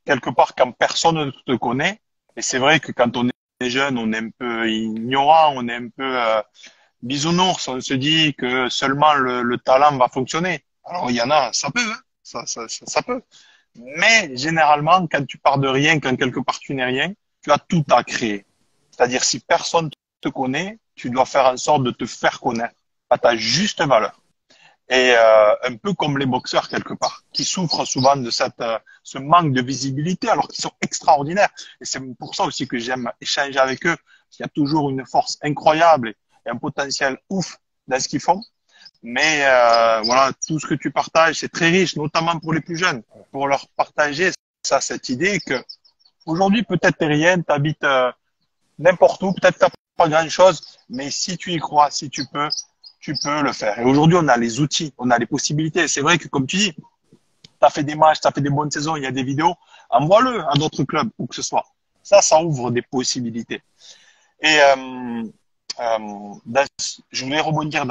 Quelque part, quand personne ne te connaît, et c'est vrai que quand on est jeune, on est un peu ignorant, on est un peu bisounours, on se dit que seulement le talent va fonctionner. Alors, il y en a, ça peut, hein, ça peut. Mais généralement, quand tu pars de rien, quand quelque part tu n'es rien, tu as tout à créer. C'est-à-dire, si personne te connaît, tu dois faire en sorte de te faire connaître à ta juste valeur. Et un peu comme les boxeurs quelque part, qui souffrent souvent de ce manque de visibilité, alors qu'ils sont extraordinaires. Et c'est pour ça aussi que j'aime échanger avec eux, parce qu'il y a toujours une force incroyable et un potentiel ouf dans ce qu'ils font. Mais voilà, tout ce que tu partages, c'est très riche, notamment pour les plus jeunes, pour leur partager ça, cette idée que aujourd'hui peut-être t'es rien, t'habites n'importe où, peut-être t'as pas grand-chose, mais si tu y crois, si tu peux le faire. Et aujourd'hui, on a les outils, on a les possibilités. C'est vrai que comme tu dis, tu as fait des matchs, tu as fait des bonnes saisons, il y a des vidéos, envoie-le à d'autres clubs, où que ce soit. Ça ouvre des possibilités. Et je voulais rebondir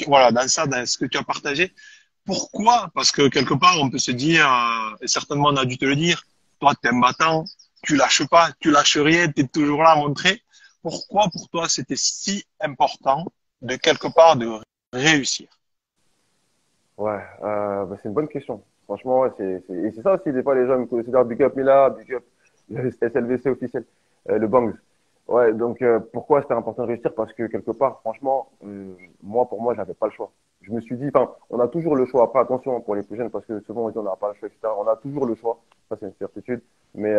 voilà, dans ça, dans ce que tu as partagé. Pourquoi? Parce que quelque part, on peut se dire, et certainement on a dû te le dire, toi, t'es un battant, tu lâches pas, tu lâches rien, t'es toujours là à montrer. Pourquoi pour toi c'était si important de quelque part de réussir? Ouais, bah, c'est une bonne question. Franchement, ouais, et c'est ça aussi, des fois, les gens me considèrent Big Up Mila, Big Up, le SLVC officiel, le Bangs. Ouais, donc, pourquoi c'était important de réussir? Parce que quelque part, franchement, moi, pour moi, j'avais pas le choix. Je me suis dit, enfin, on a toujours le choix. Après, attention pour les plus jeunes, parce que souvent on dit on n'a pas le choix, etc. On a toujours le choix. Ça, c'est une certitude. Mais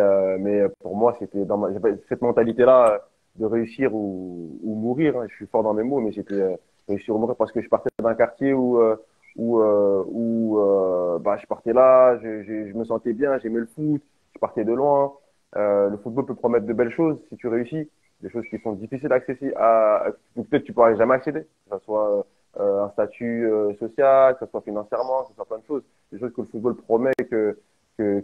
pour moi, c'était j'avais cette mentalité-là de réussir ou mourir, hein. Je suis fort dans mes mots, mais c'était réussir ou mourir parce que je partais d'un quartier où bah, je partais là, je me sentais bien, j'aimais le foot, je partais de loin. Le football peut promettre de belles choses si tu réussis, des choses qui sont difficiles à peut-être tu pourras jamais accéder, que ce soit un statut social, que ce soit financièrement, que ce soit plein de choses, des choses que le football promet que, que,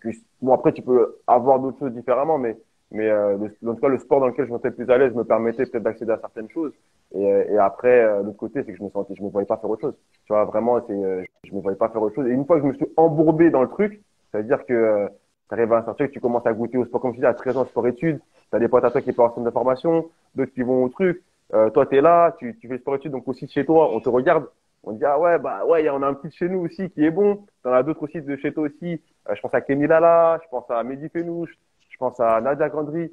que bon après tu peux avoir d'autres choses différemment, en tout cas le sport dans lequel je me sentais plus à l'aise me permettait peut-être d'accéder à certaines choses. Et après, l'autre côté, c'est que je me voyais pas faire autre chose. Tu vois, vraiment, je me voyais pas faire autre chose. Et une fois que je me suis embourbé dans le truc, ça veut dire que tu arrives à un certain que tu commences à goûter au sport, comme tu dis, à 13 ans, sport-études. Tu as des potes à toi qui partent en centre de formation, d'autres qui vont au truc. Toi, tu es là, tu fais le sport-études, donc aussi de chez toi, on te regarde. On dit, ah ouais, bah ouais, on a un petit de chez nous aussi qui est bon. T'en as d'autres aussi de chez toi aussi. Je pense à Kenny Lala, je pense à Mehdi Fenouche, je pense à Nadia Grandry,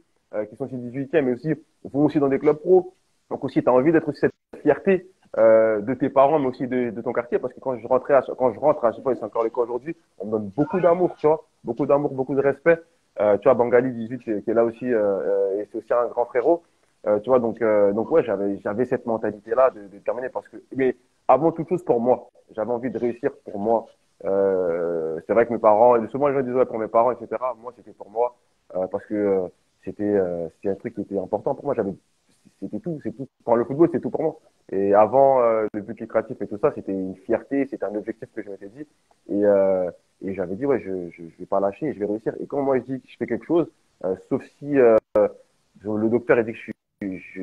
qui sont aussi 18e, mais aussi, vont aussi dans des clubs pro. Donc aussi, tu as envie d'être aussi cette fierté de tes parents, mais aussi de ton quartier, parce que quand je rentre à chaque fois, et c'est encore le cas aujourd'hui, on me donne beaucoup d'amour, tu vois, beaucoup d'amour, beaucoup de respect. Tu vois, Bangali 18 qui est là aussi, et c'est aussi un grand frérot. Tu vois, donc ouais, j'avais cette mentalité-là de terminer parce que, mais avant toute chose pour moi, j'avais envie de réussir pour moi. C'est vrai que mes parents, souvent les gens disent ouais pour mes parents, etc. Moi, c'était pour moi parce que c'était un truc qui était important pour moi. C'était tout, c'est tout. Quand le football, c'est tout pour moi. Et avant le but lucratif et tout ça, c'était une fierté, c'était un objectif que je m'étais dit. Et, euh, et j'avais dit, ouais, je vais pas lâcher, je vais réussir. Et quand moi je dis que je fais quelque chose, sauf si le docteur a dit que je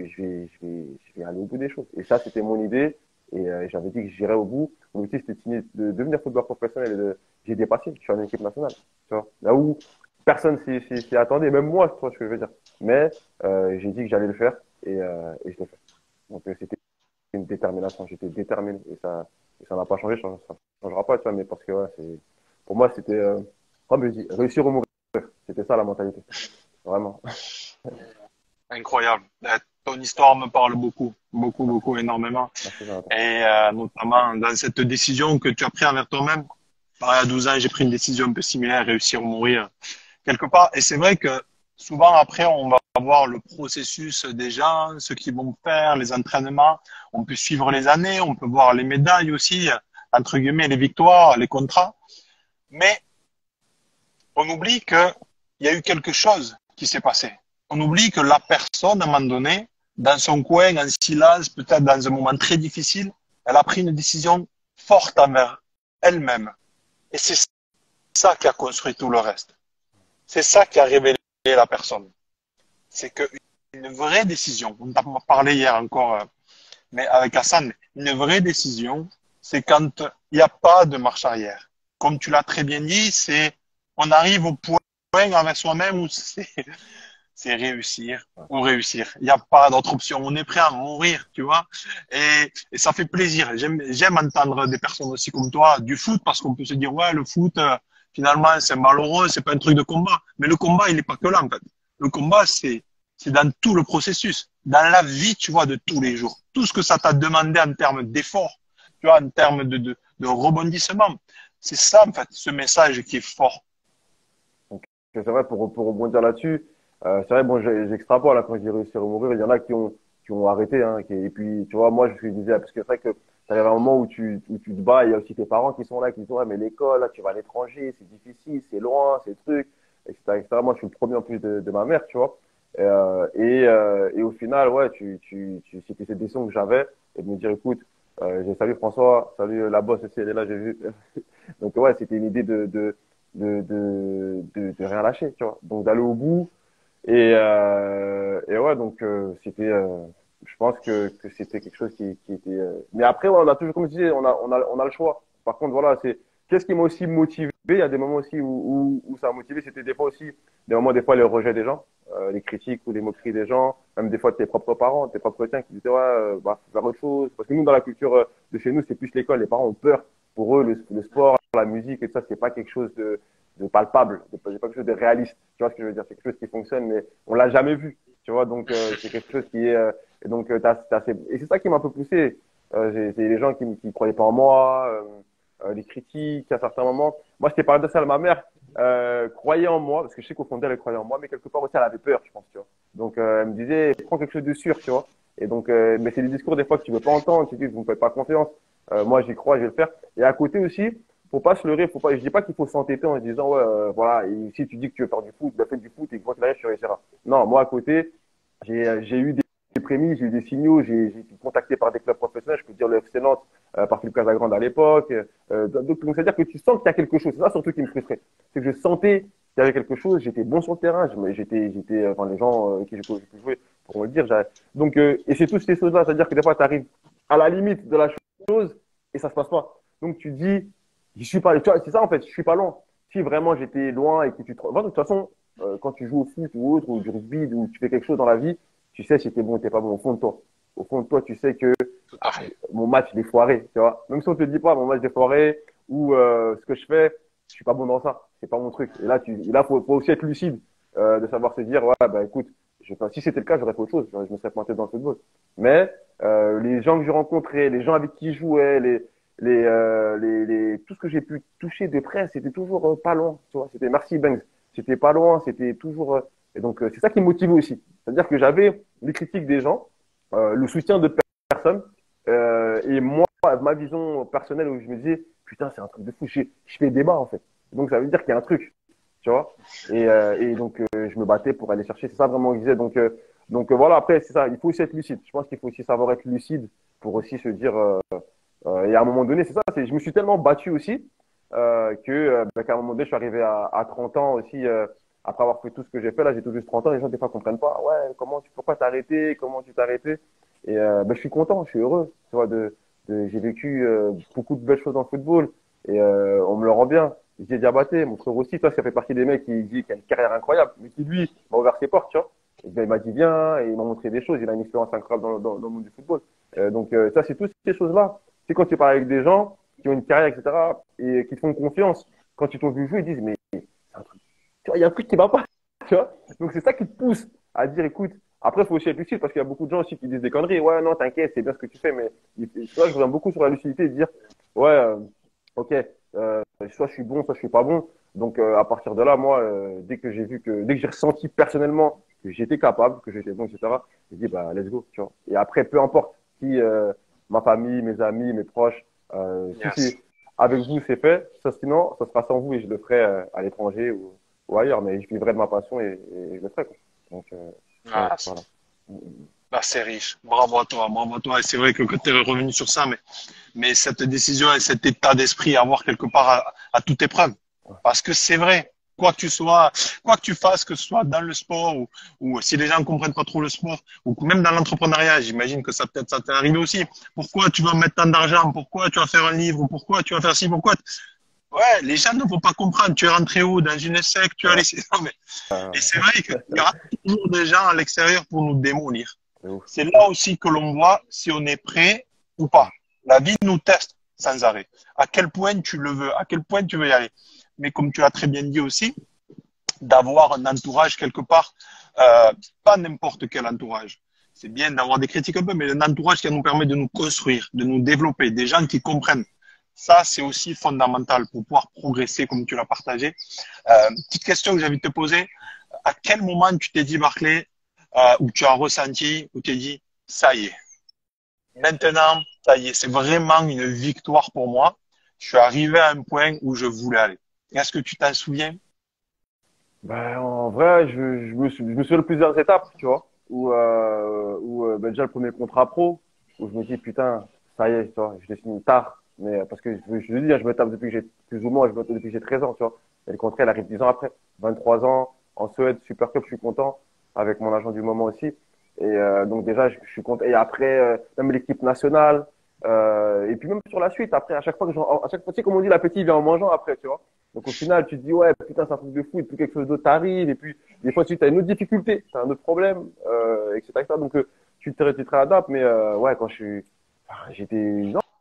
vais aller au bout des choses. Et ça, c'était mon idée. Et j'avais dit que j'irais au bout. Mon objectif, c'était de devenir footballeur professionnel. J'ai dépassé. Je suis en équipe nationale. Tu vois, là où personne s'y attendait, même moi, tu vois ce que je veux dire. Mais j'ai dit que j'allais le faire et je l'ai fait. Donc c'était une détermination. J'étais déterminé et ça n'a pas changé. Ça changera pas, tu vois. Mais parce que ouais, pour moi, c'était comme je dis, réussir ou mourir. C'était ça la mentalité. Vraiment. Incroyable. Ton histoire me parle beaucoup, beaucoup, beaucoup, énormément. Merci, Jonathan. Et notamment dans cette décision que tu as prise envers toi-même. Pareil, à 12 ans, j'ai pris une décision un peu similaire, réussir ou mourir quelque part. Et c'est vrai que souvent après, on va voir le processus des gens, ce qu'ils vont faire, les entraînements. On peut suivre les années, on peut voir les médailles aussi, entre guillemets, les victoires, les contrats. Mais on oublie que il y a eu quelque chose qui s'est passé. On oublie que la personne, à un moment donné, dans son coin, en silence, peut-être dans un moment très difficile, elle a pris une décision forte envers elle-même. Et c'est ça qui a construit tout le reste. C'est ça qui a révélé la personne. C'est qu'une vraie décision, on en a parlé hier encore, mais avec Hassan, une vraie décision, c'est quand il n'y a pas de marche arrière. Comme tu l'as très bien dit, c'est on arrive au point avec soi-même où c'est réussir ou réussir. Il n'y a pas d'autre option. On est prêt à mourir, tu vois. Et ça fait plaisir. J'aime entendre des personnes aussi comme toi du foot parce qu'on peut se dire, ouais, le foot, finalement, c'est malheureux, c'est pas un truc de combat. Mais le combat, il n'est pas que là, en fait. Le combat, c'est dans tout le processus, dans la vie, tu vois, de tous les jours. Tout ce que ça t'a demandé en termes d'effort, tu vois, en termes de rebondissement. C'est ça, en fait, ce message qui est fort. Donc, c'est vrai, pour rebondir là-dessus, c'est vrai, bon, j'extrapole, là, quand je dis réussir ou mourir, il y en a qui ont arrêté, hein, et puis, tu vois, moi, je disais, parce que c'est vrai que ça arrive un moment où tu te bats, il y a aussi tes parents qui sont là, qui disent, ouais, mais l'école, là, tu vas à l'étranger, c'est difficile, c'est loin, c'est truc, etc., etc. Moi, je suis le premier en plus de ma mère, tu vois. Et au final, ouais, c'était cette décision que j'avais, et de me dire, écoute, j'ai salut François, salut la boss aussi, elle est là, j'ai vu. Donc, ouais, c'était une idée de rien lâcher, tu vois. Donc, d'aller au bout, et ouais, donc c'était, je pense que c'était quelque chose qui était. Mais après, ouais, on a toujours, comme je disais, on a le choix. Par contre, voilà, qu'est-ce qui m'a aussi motivé? Il y a des moments aussi où ça a motivé. C'était des fois aussi, des moments, des fois, les rejets des gens, les critiques ou les moqueries des gens, même des fois de tes propres parents, tes propres tiens qui disaient, ouais, bah, faut faire autre chose. Parce que nous, dans la culture de chez nous, c'est plus l'école. Les parents ont peur. Pour eux, le sport, la musique et tout ça, c'est pas quelque chose de palpable. C'est pas quelque chose de réaliste. Tu vois ce que je veux dire? C'est quelque chose qui fonctionne, mais on l'a jamais vu. Tu vois, donc, c'est quelque chose qui est, et donc, et c'est ça qui m'a un peu poussé. C'est les gens qui croyaient pas en moi, les critiques à certains moments. Moi, j'étais paradoxal. Ma mère croyait en moi, parce que je sais qu'au fond d'elle, elle croyait en moi, mais quelque part aussi, elle avait peur, je pense, tu vois. Donc, elle me disait, prends quelque chose de sûr, tu vois. Et donc, mais c'est des discours des fois que tu veux pas entendre. Tu dis, vous me faites pas confiance. Moi, j'y crois, je vais le faire. Et à côté aussi, faut pas se leurrer. Je dis pas qu'il faut s'entêter en se disant, ouais, voilà, et si tu dis que tu veux faire du foot, bah, fais du foot et que quoi qu'il arrive, tu réussiras. Non, moi, à côté, j'ai eu des prémices, j'ai eu des signaux, j'ai été contacté par des clubs professionnels, je peux dire le FC Nantes, par Philippe Casagrande à l'époque. Donc, c'est-à-dire que tu sens qu'il y a quelque chose. C'est ça surtout qui me frustrait. C'est que je sentais qu'il y avait quelque chose, j'étais bon sur le terrain, enfin, les gens qui je peux jouer pour me le dire. Donc, et c'est toutes ces choses-là, c'est-à-dire que des fois, tu arrives à la limite de la chose et ça se passe pas. Donc, tu dis, je suis pas, tu vois, c'est ça en fait, je suis pas loin. Si vraiment j'étais loin et que tu te, enfin, de toute façon, quand tu joues au foot ou autre, ou du rugby, ou tu fais quelque chose dans la vie, tu sais si t'es bon ou t'es pas bon au fond de toi. Au fond de toi, tu sais que mon match, il est foiré, tu vois. Même si on te dit pas, mon match est foiré, ou ce que je fais, je suis pas bon dans ça. C'est pas mon truc. Et là, faut aussi être lucide, de savoir se dire, ouais, bah écoute, si c'était le cas, j'aurais fait autre chose. Je me serais planté dans le football. Mais les gens que j'ai rencontrés, les gens avec qui je jouais, tout ce que j'ai pu toucher de près, c'était toujours pas loin. Tu vois, c'était merci Banks. C'était pas loin, c'était toujours. Et donc c'est ça qui me motivait aussi. C'est-à-dire que j'avais les critiques des gens, le soutien de personnes, et moi, ma vision personnelle où je me disais, putain, c'est un truc de fou. Je fais débat en fait. Donc ça veut dire qu'il y a un truc, tu vois. Et donc je me battais pour aller chercher. C'est ça vraiment que je disais. Donc voilà. Après c'est ça. Il faut aussi être lucide. Je pense qu'il faut aussi savoir être lucide pour aussi se dire. Et à un moment donné, c'est ça. Je me suis tellement battu aussi qu'à un moment donné, je suis arrivé à 30 ans aussi. Après avoir fait tout ce que j'ai fait, là, j'ai tout juste 30 ans. Les gens des fois comprennent pas. Ouais, pourquoi t'as arrêté? Comment tu t'es arrêté? Et je suis content, je suis heureux. Tu vois, j'ai vécu beaucoup de belles choses dans le football et on me le rend bien. J'ai Diabaté, mon frère aussi, toi, ça fait partie des mecs qui dit qu'il a une carrière incroyable, mais qui lui m'a ouvert ses portes, tu vois. Et bien, il m'a dit viens et il m'a montré des choses. Il a une expérience incroyable dans le monde du football. Donc ça, c'est toutes ces choses-là. C'est quand tu parles avec des gens qui ont une carrière, etc., et qui te font confiance, quand ils t'ont vu jouer, ils disent, mais c'est un truc, tu vois, il y a un truc qui va pas, tu vois. Donc, c'est ça qui te pousse à dire, écoute, après, il faut aussi être lucide, parce qu'il y a beaucoup de gens aussi qui disent des conneries, ouais, non, t'inquiète, c'est bien ce que tu fais, mais tu vois, je reviens beaucoup sur la lucidité et dire, ouais, ok, soit je suis bon, soit je suis pas bon. Donc, à partir de là, moi, dès que j'ai ressenti personnellement que j'étais capable, que j'étais bon, etc., j'ai dit, bah, let's go, tu vois. Et après, peu importe si, ma famille, mes amis, mes proches. Si c'est avec vous, c'est fait. Ça, sinon, ça sera sans vous et je le ferai à l'étranger ou ailleurs. Mais je vivrai de ma passion et je le ferai, quoi. Donc, ouais, Ah, voilà. bah, c'est riche. Bravo à toi, bravo à toi. Et c'est vrai que tu es revenu sur ça, mais cette décision et cet état d'esprit à avoir quelque part à toute épreuve. Parce que c'est vrai, quoi que tu sois, quoi que tu fasses, que ce soit dans le sport ou si les gens ne comprennent pas trop le sport, ou même dans l'entrepreneuriat, j'imagine que ça t'est arrivé aussi. Pourquoi tu vas mettre tant d'argent? Pourquoi tu vas faire un livre? Pourquoi tu vas faire ci? Pourquoi? Ouais, les gens ne vont pas comprendre. Tu es rentré où? Dans une sec, tu as Ouais, laissé. Non, mais, et c'est vrai qu'il y aura toujours des gens à l'extérieur pour nous démolir. c'est ouf. C'est là aussi que l'on voit si on est prêt ou pas. La vie nous teste sans arrêt. À quel point tu le veux, à quel point tu veux y aller. Mais comme tu l'as très bien dit aussi, d'avoir un entourage quelque part, pas n'importe quel entourage. C'est bien d'avoir des critiques un peu, mais un entourage qui nous permet de nous construire, de nous développer, des gens qui comprennent. Ça, c'est aussi fondamental pour pouvoir progresser comme tu l'as partagé. Petite question que j'ai envie de te poser. À quel moment tu t'es dit, Barclay, où tu as ressenti, où tu t'es dit, ça y est, maintenant, ça y est, c'est vraiment une victoire pour moi. Je suis arrivé à un point où je voulais aller. Est-ce que tu t'en souviens? Ben, en vrai, je me souviens de plusieurs étapes, tu vois, ben, déjà le premier contrat pro, où je me dis, putain, ça y est, tu vois, je l'ai signé tard. Mais parce que je le dis, hein, je me tape depuis que j'ai plus ou moins, je me tape depuis que j'ai 13 ans, tu vois. Et le contrat, il arrive 10 ans après. 23 ans, en Suède, Super Cup, je suis content, avec mon agent du moment aussi. Et donc déjà, je suis content. Et après, même l'équipe nationale, Et puis même sur la suite, après, à chaque fois, à chaque fois, tu sais, comme on dit, l'appétit vient en mangeant après, tu vois. Donc au final, tu te dis, ouais, putain, c'est un truc de fou, et puis quelque chose d'autre t'arrive, et puis des fois, tu as une autre difficulté, tu as un autre problème, etc., etc. Donc tu te réadaptes, mais ouais, quand j'étais,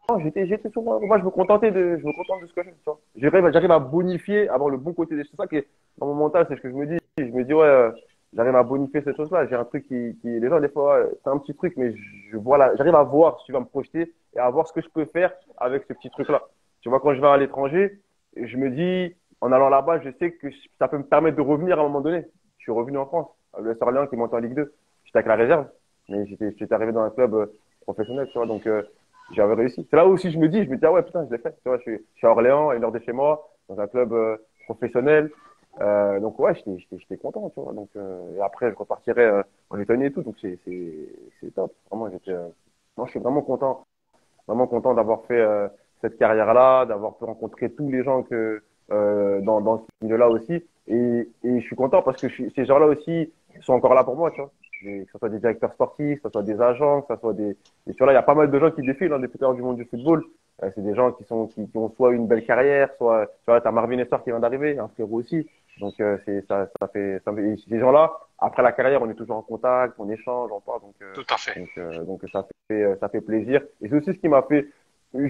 non, j'étais souvent, moi, je me contente de ce que j'ai, tu vois. J'arrive à bonifier, à avoir le bon côté des choses. C'est ça qui est dans mon mental, c'est ce que je me dis. Je me dis, ouais, j'arrive à bonifier cette chose-là. J'ai un truc les gens, des fois, c'est un petit truc, mais j'arrive à voir, si tu vas me projeter, et à voir ce que je peux faire avec ce petit truc-là. Tu vois, quand je vais à l'étranger, je me dis, en allant là-bas, je sais que ça peut me permettre de revenir à un moment donné. Je suis revenu en France, à l'US Orléans qui monte en Ligue 2. J'étais avec la réserve, mais j'étais arrivé dans un club professionnel, tu vois, donc j'avais réussi. C'est là aussi je me dis, ah ouais, putain, je l'ai fait. Tu vois, je suis à Orléans, à une heure de chez moi, dans un club professionnel. Donc ouais, j'étais content, tu vois. Donc et après, je repartirai en Lettonie et tout, donc c'est top. Vraiment, moi, je suis vraiment content d'avoir fait cette carrière-là, d'avoir pu rencontrer tous les gens que dans ce milieu-là aussi. Et je suis content parce que ces gens-là aussi sont encore là pour moi, tu vois. Que ce soit des directeurs sportifs, que ce soit des agents, que ce soit et sur là, il y a pas mal de gens qui défilent, hein, des footballeurs du monde du football. C'est des gens qui ont soit une belle carrière, soit, tu vois, t'as Marvin Essor qui vient d'arriver, un frérot aussi. Donc, ces gens-là, après la carrière, on est toujours en contact, on échange, on parle. Tout à fait. Donc ça fait plaisir. Et c'est aussi ce qui m'a fait,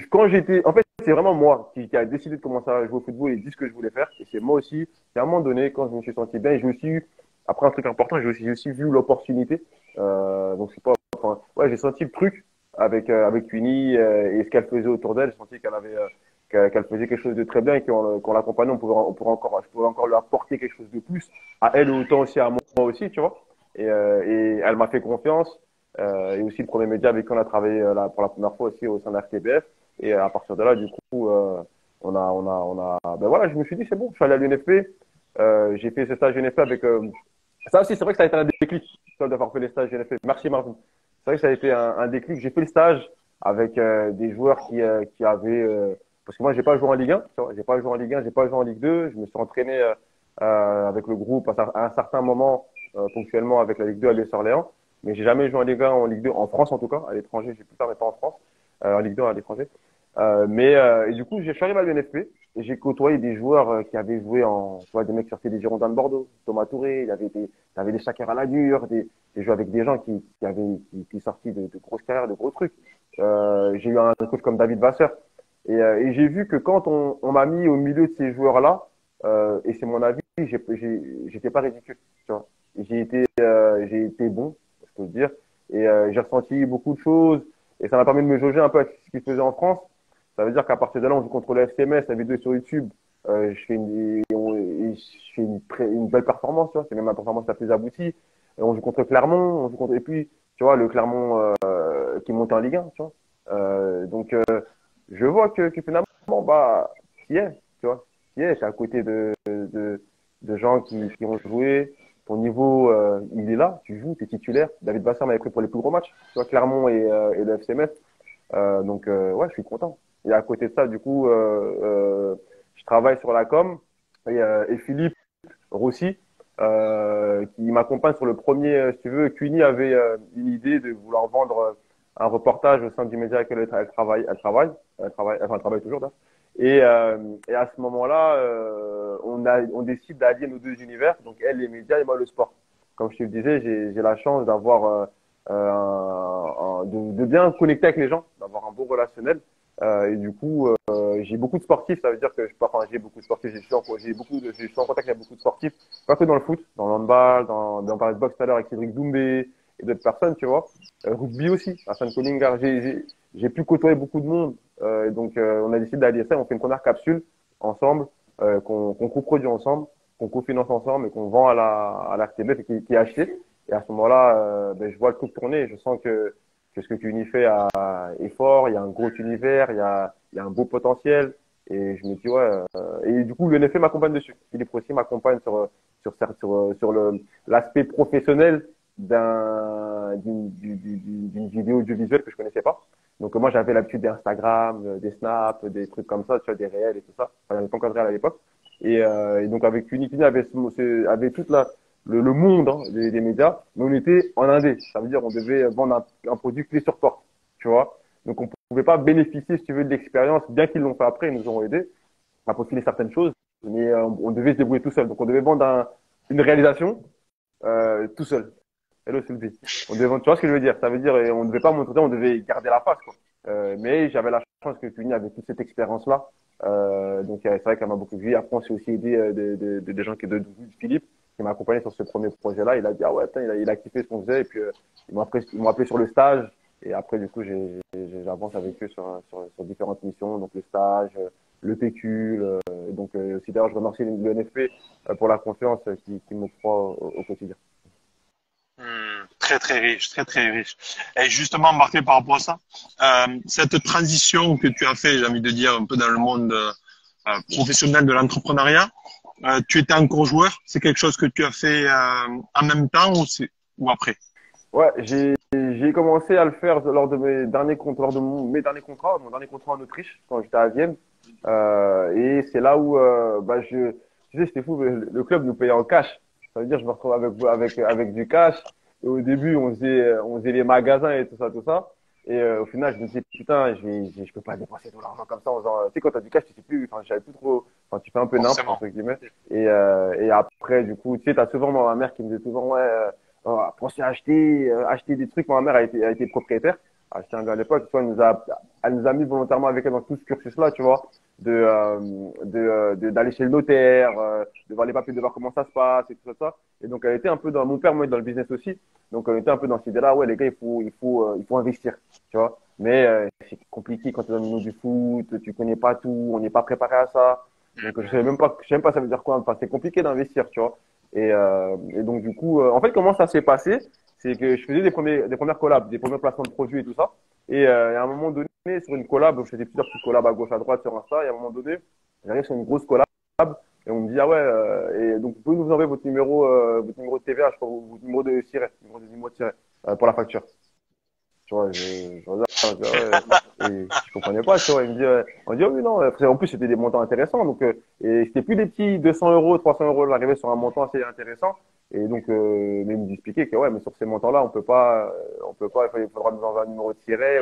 quand j'étais, en fait, c'est vraiment moi qui a décidé de commencer à jouer au football et dit ce que je voulais faire. Et c'est moi aussi, à un moment donné, quand je me suis senti bien, et je me suis, après un truc important, j'ai aussi vu l'opportunité. Donc c'est pas, enfin, ouais, j'ai senti le truc avec Winnie et ce qu'elle faisait autour d'elle. J'ai senti qu'elle avait, qu'elle faisait quelque chose de très bien et qu'on l'accompagnait, je pouvais encore lui apporter quelque chose de plus à elle autant aussi à moi aussi, tu vois. Et elle m'a fait confiance. Et aussi le premier média avec qui on a travaillé là, pour la première fois aussi au sein de la RTBF. Et à partir de là, du coup, ben voilà, je me suis dit c'est bon. Je suis allé à l'UNFP. J'ai fait ce stage UNFP avec. Ça aussi, c'est vrai que ça a été un déclic d'avoir fait les stages UNFP. Merci Marvin. C'est vrai que ça a été un déclic. J'ai fait le stage avec des joueurs qui avaient. Parce que moi, j'ai pas joué en Ligue 1. Tu vois, j'ai pas joué en Ligue 1, j'ai pas joué en Ligue 2. Je me suis entraîné avec le groupe à un certain moment ponctuellement avec la Ligue 2 à l'US Orléans. Mais j'ai jamais joué en Ligue 1, en Ligue 2, en France en tout cas, à l'étranger, j'ai plus tard, mais pas en France, en Ligue 2 à l'étranger. Et du coup, je suis arrivé à l'UNFP et j'ai côtoyé des joueurs qui avaient joué tu vois, des mecs qui sortaient des Girondins de Bordeaux, Thomas Touré, t'avais des Chakar à la dure, des joueurs avec des gens qui sortaient de grosses carrières, de gros trucs. J'ai eu un coach comme David Vasseur. Et j'ai vu que quand on m'a mis au milieu de ces joueurs-là, et c'est mon avis, j'étais pas ridicule, tu vois. J'ai été bon, je peux le dire. Et j'ai ressenti beaucoup de choses. Et ça m'a permis de me jauger un peu à ce qui se faisait en France. Ça veut dire qu'à partir de là, on joue contre le FCMS, la vidéo sur YouTube. Je fais une belle performance, tu vois. C'est même ma performance la plus aboutie. On joue contre Clermont, et puis, tu vois, le Clermont qui monte en Ligue 1, tu vois. Je vois que finalement, bah, qui est, tu vois, qui est, c'est à côté de gens qui ont joué. Ton niveau, il est là, tu joues, tu es titulaire. David Vassar m'avait pris pour les plus gros matchs, tu vois, Clermont et le FCMS. Ouais, je suis content. Et à côté de ça, du coup, je travaille sur la com et Philippe Rossi, qui m'accompagne sur le premier, si tu veux, Cuny avait une idée de vouloir vendre un reportage au sein du média avec lequel elle travaille toujours là. Et à ce moment-là, on décide d'allier nos deux univers, donc elle les médias et moi le sport. Comme je te le disais, j'ai la chance d'avoir de bien connecter avec les gens, d'avoir un bon relationnel. Et du coup, j'ai beaucoup de sportifs, ça veut dire que j'ai beaucoup de sportifs, je suis en contact avec beaucoup de sportifs, pas que dans le foot, dans le handball, on parlait de boxe tout à l'heure avec Cédric Doumbé et d'autres personnes, tu vois. Rugby aussi, Hassan Kolingar, j'ai pu côtoyer beaucoup de monde. On a décidé d'allier ça, on fait une première capsule ensemble, qu'on coproduit ensemble, qu'on cofinance ensemble et qu'on vend à la RTBF et qui est acheté. Et à ce moment-là, je vois le truc tourner et je sens que ce que tu unis fait est fort, il y a un gros univers, il y a un beau potentiel. Et je me dis, ouais, et du coup, le NFA m'accompagne dessus. Philippe aussi m'accompagne sur l'aspect professionnel d'une vidéo audiovisuelle que je connaissais pas. Donc, moi, j'avais l'habitude d'Instagram, des snaps, des trucs comme ça, tu vois, des réels et tout ça. Enfin, j'avais pas encore de réel à l'époque. Et donc, avec Cuny avait toute le monde hein, des médias, mais on était en indé. Ça veut dire on devait vendre un produit clé sur porte, tu vois. Donc, on pouvait pas bénéficier, si tu veux, de l'expérience, bien qu'ils l'ont fait après, ils nous ont aidés à peaufiner certaines choses, mais on devait se débrouiller tout seul. Donc, on devait vendre une réalisation tout seul. Hello Sylvie. On devait, tu vois ce que je veux dire? Ça veut dire, on ne devait pas montrer, on devait garder la face, quoi. Mais j'avais la chance que Cuny avait toute cette expérience-là. Donc c'est vrai qu'elle m'a beaucoup vu. Après, on s'est aussi aidé des gens qui de Philippe, qui m'a accompagné sur ce premier projet-là. Il a dit ah ouais, attends, il a kiffé ce qu'on faisait et puis ils m'ont appelé sur le stage. Et après, du coup, j'avance avec eux sur différentes missions, donc le stage, le PQ. Donc aussi d'ailleurs, je remercie le NFP pour la confiance qui m'octroie au quotidien. Très très riche, très très riche. Et justement, marqué par rapport à ça, cette transition que tu as fait, j'ai envie de dire, un peu dans le monde professionnel de l'entrepreneuriat, tu étais encore joueur, c'est quelque chose que tu as fait en même temps ou après? Ouais, j'ai commencé à le faire lors de mes derniers contrats, mon dernier contrat en Autriche quand j'étais à Vienne. Et c'est là où tu sais, c'était fou, le club nous payait en cash. Ça veut dire je me retrouve avec du cash. Et au début, on faisait les magasins et tout ça, tout ça. Et au final, je me disais putain, je peux pas dépenser tout l'argent comme ça en faisant. Tu sais, quand t'as du cash, tu sais plus, enfin, je savais plus trop. Enfin, tu fais un peu n'importe entre guillemets. Et après, du coup, tu sais, t'as souvent ma mère qui me disait souvent ouais. Pensez à acheter des trucs. Ma mère a été propriétaire, a acheté un gars à l'époque. Tu vois, elle nous a mis volontairement avec elle dans tout ce cursus-là, tu vois, d'aller chez le notaire, de voir les papiers, de voir comment ça se passe et tout ça. Et donc, elle était un peu mon père, moi, dans le business aussi. Donc, on était un peu dans cette idée-là. Ouais, les gars, il faut investir, tu vois. Mais c'est compliqué quand tu es dans le milieu du foot, tu connais pas tout, on n'est pas préparé à ça. Donc, je sais même pas ça veut dire quoi. Enfin, c'est compliqué d'investir, tu vois. Et donc du coup, en fait, comment ça s'est passé, c'est que je faisais des premières collabs, des premiers placements de produits et tout ça. Et à un moment donné, sur une collab, je faisais plusieurs petites collabs à gauche à droite sur Insta. Et à un moment donné, j'arrive sur une grosse collab et on me dit ah ouais, et donc vous pouvez nous envoyer votre numéro de TVA, je crois, votre numéro de siret, numéro de siret pour la facture. Tu vois, je regarde, et je comprenais pas, tu vois, il me dit, on dit, oh oui, non, en plus, c'était des montants intéressants, donc, et c'était plus des petits 200 euros, 300 euros, j'arrivais sur un montant assez intéressant, et donc, mais il me expliquait que, ouais, mais sur ces montants-là, on peut pas, il faudra nous envoyer un numéro de siret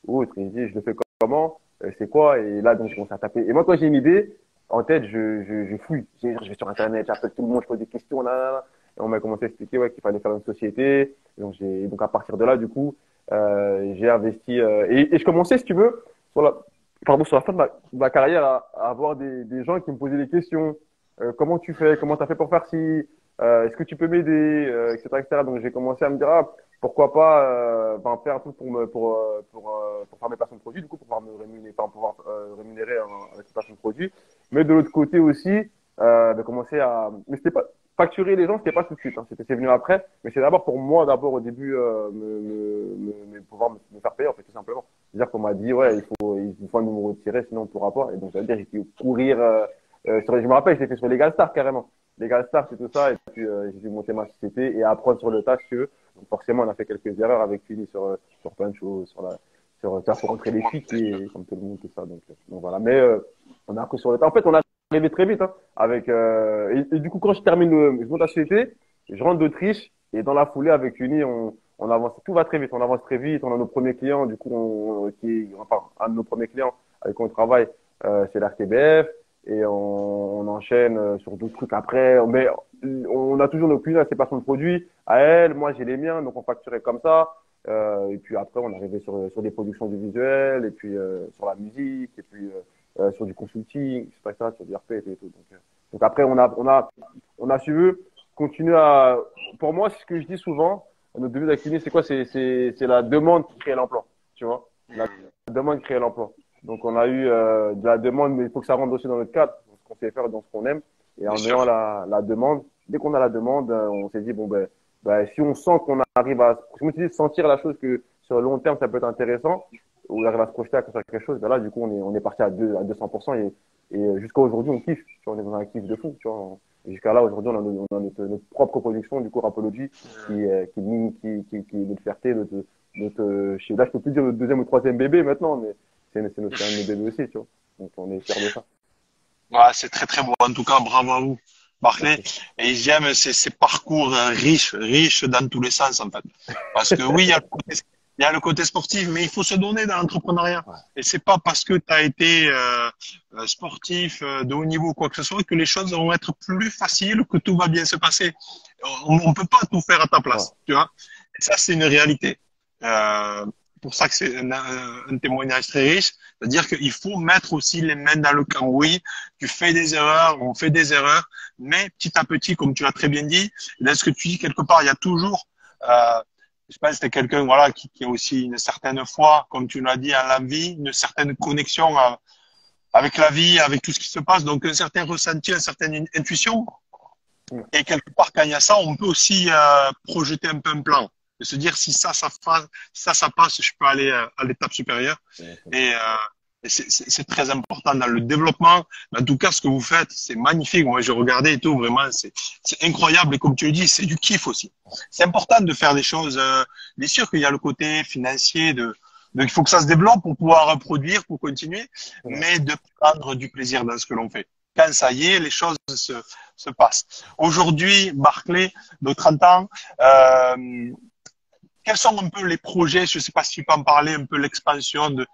ou autre. Il me dit, je le fais comment, c'est quoi, et là, donc, je commence à taper. Et moi, quand j'ai une idée, en tête, je fouille. Je vais sur Internet, j'appelle tout le monde, je pose des questions, là. Et on m'a commencé à expliquer, ouais, qu'il fallait faire une société. Donc à partir de là, du coup, j'ai investi et je commençais, si tu veux, sur la fin de ma carrière à avoir des gens qui me posaient des questions. Comment tu fais? Comment tu as fait pour faire ci? Est-ce que tu peux m'aider? Etc., etc. Donc j'ai commencé à me dire pourquoi pas faire un truc pour faire mes placements de produits, du coup pour pouvoir me rémunérer, enfin, pouvoir rémunérer avec mes placements de produits. Mais de l'autre côté aussi, de commencer mais c'était pas facturer les gens, c'était pas tout de suite, hein. C'est venu après, mais c'est d'abord pour moi, d'abord au début, pouvoir me faire payer, en fait, tout simplement. C'est-à-dire qu'on m'a dit, ouais, il faut un numéro de tiré, sinon on ne pourra pas. Et donc, ça veut dire, j'ai dû courir, je me rappelle, j'étais fait sur Legal Star, carrément. Legal Star, c'est tout ça, et puis, j'ai dû monter ma société et apprendre sur le tas, si tu veux. Donc, forcément, on a fait quelques erreurs avec Fini sur plein de choses, pour rentrer les flics et comme tout le monde, tout ça. Donc voilà. Mais, on a appris sur le tas. En fait, on a arrivé très vite, hein, avec et du coup quand je monte la société, je rentre d'Autriche et dans la foulée avec Uni, on avance, tout va très vite, on avance très vite, on a nos premiers clients, du coup un de nos premiers clients avec qui on travaille, c'est l'RTBF et on enchaîne sur d'autres trucs après, mais on a toujours nos clients, c'est pas son produit à elle, moi j'ai les miens, donc on facturait comme ça. Et puis après on arrivait sur des productions du visuel et puis sur la musique et puis sur du consulting, etc., sur du RP et tout. Donc après, on a su continuer pour moi, c'est ce que je dis souvent, notre devise d'Actini, c'est quoi? C'est la demande qui crée l'emploi, tu vois? La demande crée l'emploi. Donc on a eu de la demande, mais il faut que ça rentre aussi dans notre cadre, dans ce qu'on sait faire, dans ce qu'on aime. Et en ayant la demande, dès qu'on a la demande, on s'est dit, bon, si on sent qu'on arrive je me suis dit, sentir la chose que sur le long terme, ça peut être intéressant, où on arrive à se projeter à faire quelque chose, là, du coup, on est parti à 200% et jusqu'à aujourd'hui, on kiffe. Tu vois, on est dans un kiff de fou, tu vois. Et jusqu'à là, aujourd'hui, on a notre propre production, du coup, Rapology, qui est notre fierté, là, je peux plus dire notre deuxième ou troisième bébé maintenant, mais c'est un de mes bébés aussi, tu vois. Donc, on est fiers de ça. Ouais, c'est très très beau. En tout cas, bravo à vous, Barclay. Et j'aime ces parcours riches dans tous les sens, en fait. Parce que oui, il y a le côté Il y a le côté sportif, mais il faut se donner dans l'entrepreneuriat. Ouais. Et c'est pas parce que tu as été sportif de haut niveau ou quoi que ce soit que les choses vont être plus faciles, que tout va bien se passer. On peut pas tout faire à ta Ouais. place, tu vois. Et ça, c'est une réalité. Euh, pour ça que c'est un témoignage très riche. C'est-à-dire qu'il faut mettre aussi les mains dans le cambouis. Tu fais des erreurs, on fait des erreurs, mais petit à petit, comme tu l'as très bien dit, dans ce que tu dis quelque part, il y a toujours je sais pas, c'était quelqu'un voilà qui a aussi une certaine foi, comme tu l'as dit, à la vie, une certaine connexion avec la vie, avec tout ce qui se passe, donc un certain ressenti, une certaine intuition. Mm. Et quelque part, quand il y a ça, on peut aussi projeter un peu un plan, de se dire si ça passe, je peux aller à l'étape supérieure. Et, c'est très important dans le développement. Mais en tout cas, ce que vous faites, c'est magnifique. Moi, je regardais et tout, vraiment, c'est incroyable. Et comme tu le dis, c'est du kiff aussi. C'est important de faire des choses. Bien sûr qu'il y a le côté financier donc il faut que ça se développe pour pouvoir reproduire, pour continuer, Ouais. mais de prendre du plaisir dans ce que l'on fait. Quand ça y est, les choses se passent. Aujourd'hui, Barclay, de 30 ans, quels sont un peu les projets? Je ne sais pas si tu peux en parler, un peu l'expansion de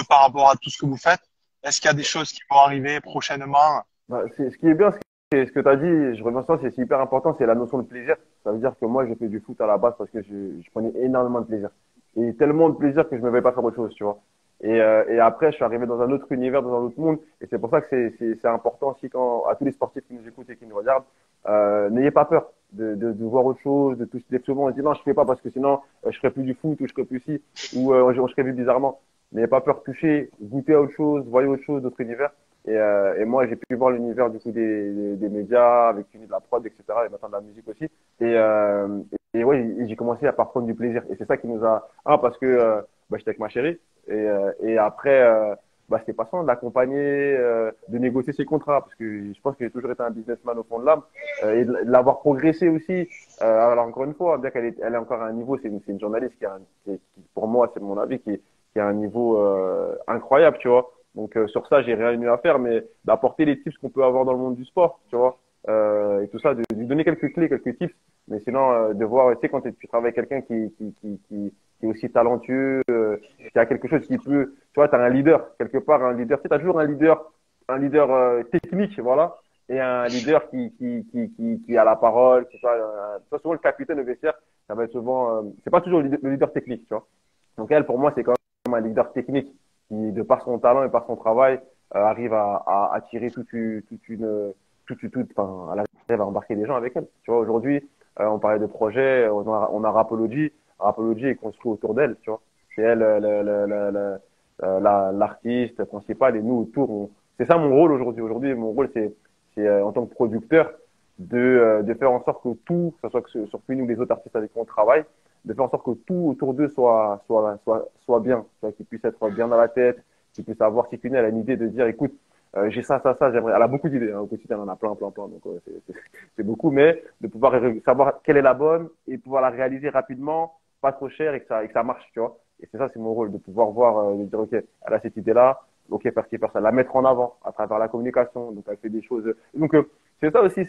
par rapport à tout ce que vous faites. Est-ce qu'il y a des choses qui vont arriver prochainement? Bah, ce qui est bien, c'est ce que tu as dit, je reviens sur ça, c'est hyper important, c'est la notion de plaisir. Ça veut dire que moi, j'ai fait du foot à la base parce que je prenais énormément de plaisir. Et tellement de plaisir que je ne me vais pas faire autre chose, tu vois. Et après, je suis arrivé dans un autre univers, dans un autre monde. Et c'est pour ça que c'est important aussi quand, à tous les sportifs qui nous écoutent et qui nous regardent, n'ayez pas peur de voir autre chose, de toucher des souvent on se dit non, je fais pas parce que sinon, je ferai plus du foot ou je ferai plus ci, ou je serai vu bizarrement. N'ayez pas peur de toucher, goûter à autre chose, voyez autre chose, d'autres univers. Et moi, j'ai pu voir l'univers du coup des médias, avec une de la prod, etc. Et maintenant de la musique aussi. Et ouais, j'ai commencé à par prendre du plaisir. Et c'est ça qui nous a, parce que bah, j'étais avec ma chérie. Et après, bah, c'était pas ça, de l'accompagner, de négocier ses contrats, parce que je pense que j'ai toujours été un businessman au fond de l'âme, et de l'avoir progressé aussi. Alors encore une fois, bien elle est encore à un niveau, c'est une journaliste qui, pour moi, c'est mon avis, qui a un niveau incroyable, tu vois. Donc sur ça, j'ai rien eu à faire, mais d'apporter les tips qu'on peut avoir dans le monde du sport, tu vois, et tout ça, de lui donner quelques clés, quelques tips. Mais sinon, de voir, tu sais, quand tu travailles avec quelqu'un qui est aussi talentueux, qui a quelque chose qui peut, tu vois, tu as un leader quelque part, un leader, tu sais, t'as toujours un leader technique, voilà, et un leader qui a la parole, qui soit, souvent le capitaine de vestiaire, ça va être souvent, c'est pas toujours le leader technique, tu vois. Donc elle, pour moi, c'est quand même un leader technique qui, de par son talent et par son travail, arrive à attirer enfin, elle arrive à embarquer des gens avec elle. Tu vois, aujourd'hui, on parlait de projet, on a Rapology. Rapology est construit autour d'elle, tu vois. C'est elle, l'artiste principal et nous autour. C'est ça mon rôle aujourd'hui. Aujourd'hui, mon rôle, c'est en tant que producteur de faire en sorte que tout, que ce soit que sur nous les autres artistes avec qui on travaille, de faire en sorte que tout autour d'eux soit bien, qu'ils puissent être bien dans la tête, qu'ils puissent avoir, si elle a une idée de dire, écoute, j'ai ça, j'aimerais. Elle a beaucoup d'idées, hein, au quotidien, elle en a plein, donc c'est beaucoup, mais de pouvoir savoir quelle est la bonne et pouvoir la réaliser rapidement, pas trop cher et que ça marche, tu vois. Et c'est ça, c'est mon rôle, de pouvoir voir, de dire, ok, elle a cette idée-là, ok, faire ci, faire ça, la mettre en avant à travers la communication, donc elle fait des choses. Donc c'est ça aussi,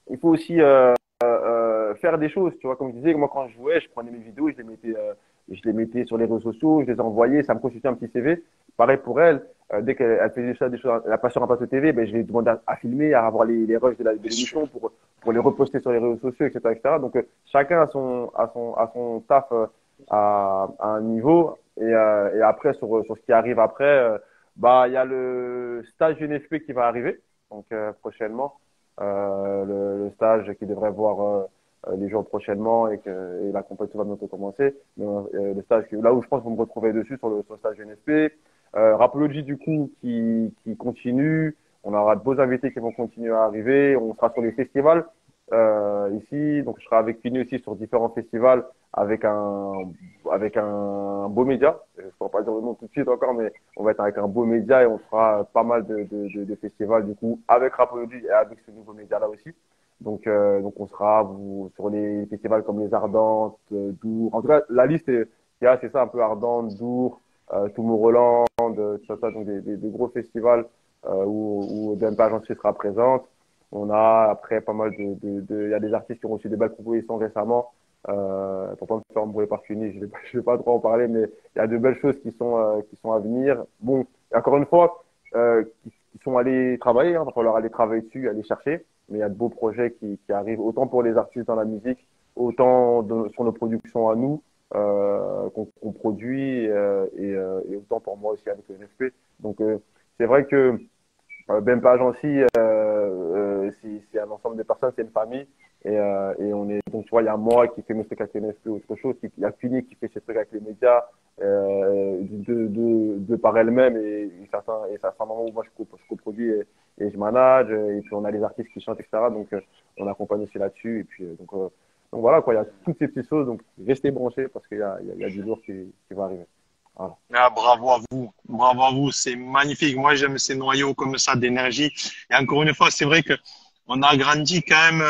il faut aussi faire des choses, tu vois. Comme je disais, moi quand je jouais, je prenais mes vidéos, je les mettais sur les réseaux sociaux, je les envoyais, ça me constituait un petit CV. Pareil pour elle, dès qu'elle faisait ça, des choses, elle passe sur un plateau TV, ben je lui demandais à filmer, à avoir les rushs de Bien sûr. l'émission pour les reposter sur les réseaux sociaux, etc., etc. Donc chacun a son taf à un niveau et après sur ce qui arrive après, bah il y a le stage UNFP qui va arriver, donc prochainement le stage qui devrait voir les jours prochainement et la compétition va bientôt commencer. Mais, le stage là où je pense que vous me retrouvez dessus sur le stage NFP. Rapology du coup qui continue. On aura de beaux invités qui vont continuer à arriver. On sera sur les festivals ici. Donc je serai avec Pini aussi sur différents festivals avec un beau média. Je ne pourrais pas dire le nom tout de suite encore, mais on va être avec un beau média et on fera pas mal de festivals du coup avec Rapology et avec ce nouveau média là aussi. Donc on sera sur les festivals comme les Ardentes, Dour. En tout cas, la liste c'est ça un peu Ardentes, Dour, Tomorrowland, tout ça, donc des gros festivals où DMP Agency sera présente. On a après pas mal il y a des artistes qui ont reçu des belles propositions récemment. Pour pas me faire embrouiller par Cuny, je vais pas trop en parler, mais il y a de belles choses qui sont à venir. Bon, encore une fois, qui sont allés travailler, hein, il va falloir aller travailler dessus, aller chercher. Mais il y a de beaux projets qui arrivent, autant pour les artistes dans la musique, autant sur nos productions à nous qu'on produit, et autant pour moi aussi avec le NFP. Donc c'est vrai que Ben pas gentil, c'est un ensemble de personnes, c'est une famille. Et on est, donc tu vois, il y a moi qui fais mes trucs avec les NFP ou autre chose, il y a Fini qui fait ses trucs avec les médias, de par elle-même, et certains moments où moi je coproduis et je manage, et puis on a les artistes qui chantent, etc. Donc on accompagne aussi là-dessus, et puis donc voilà quoi, il y a toutes ces petites choses, donc restez branchés parce qu'il y a du lourd qui va arriver. Voilà. Ah, bravo à vous, c'est magnifique. Moi, j'aime ces noyaux comme ça d'énergie. Et encore une fois, c'est vrai que on a grandi quand même,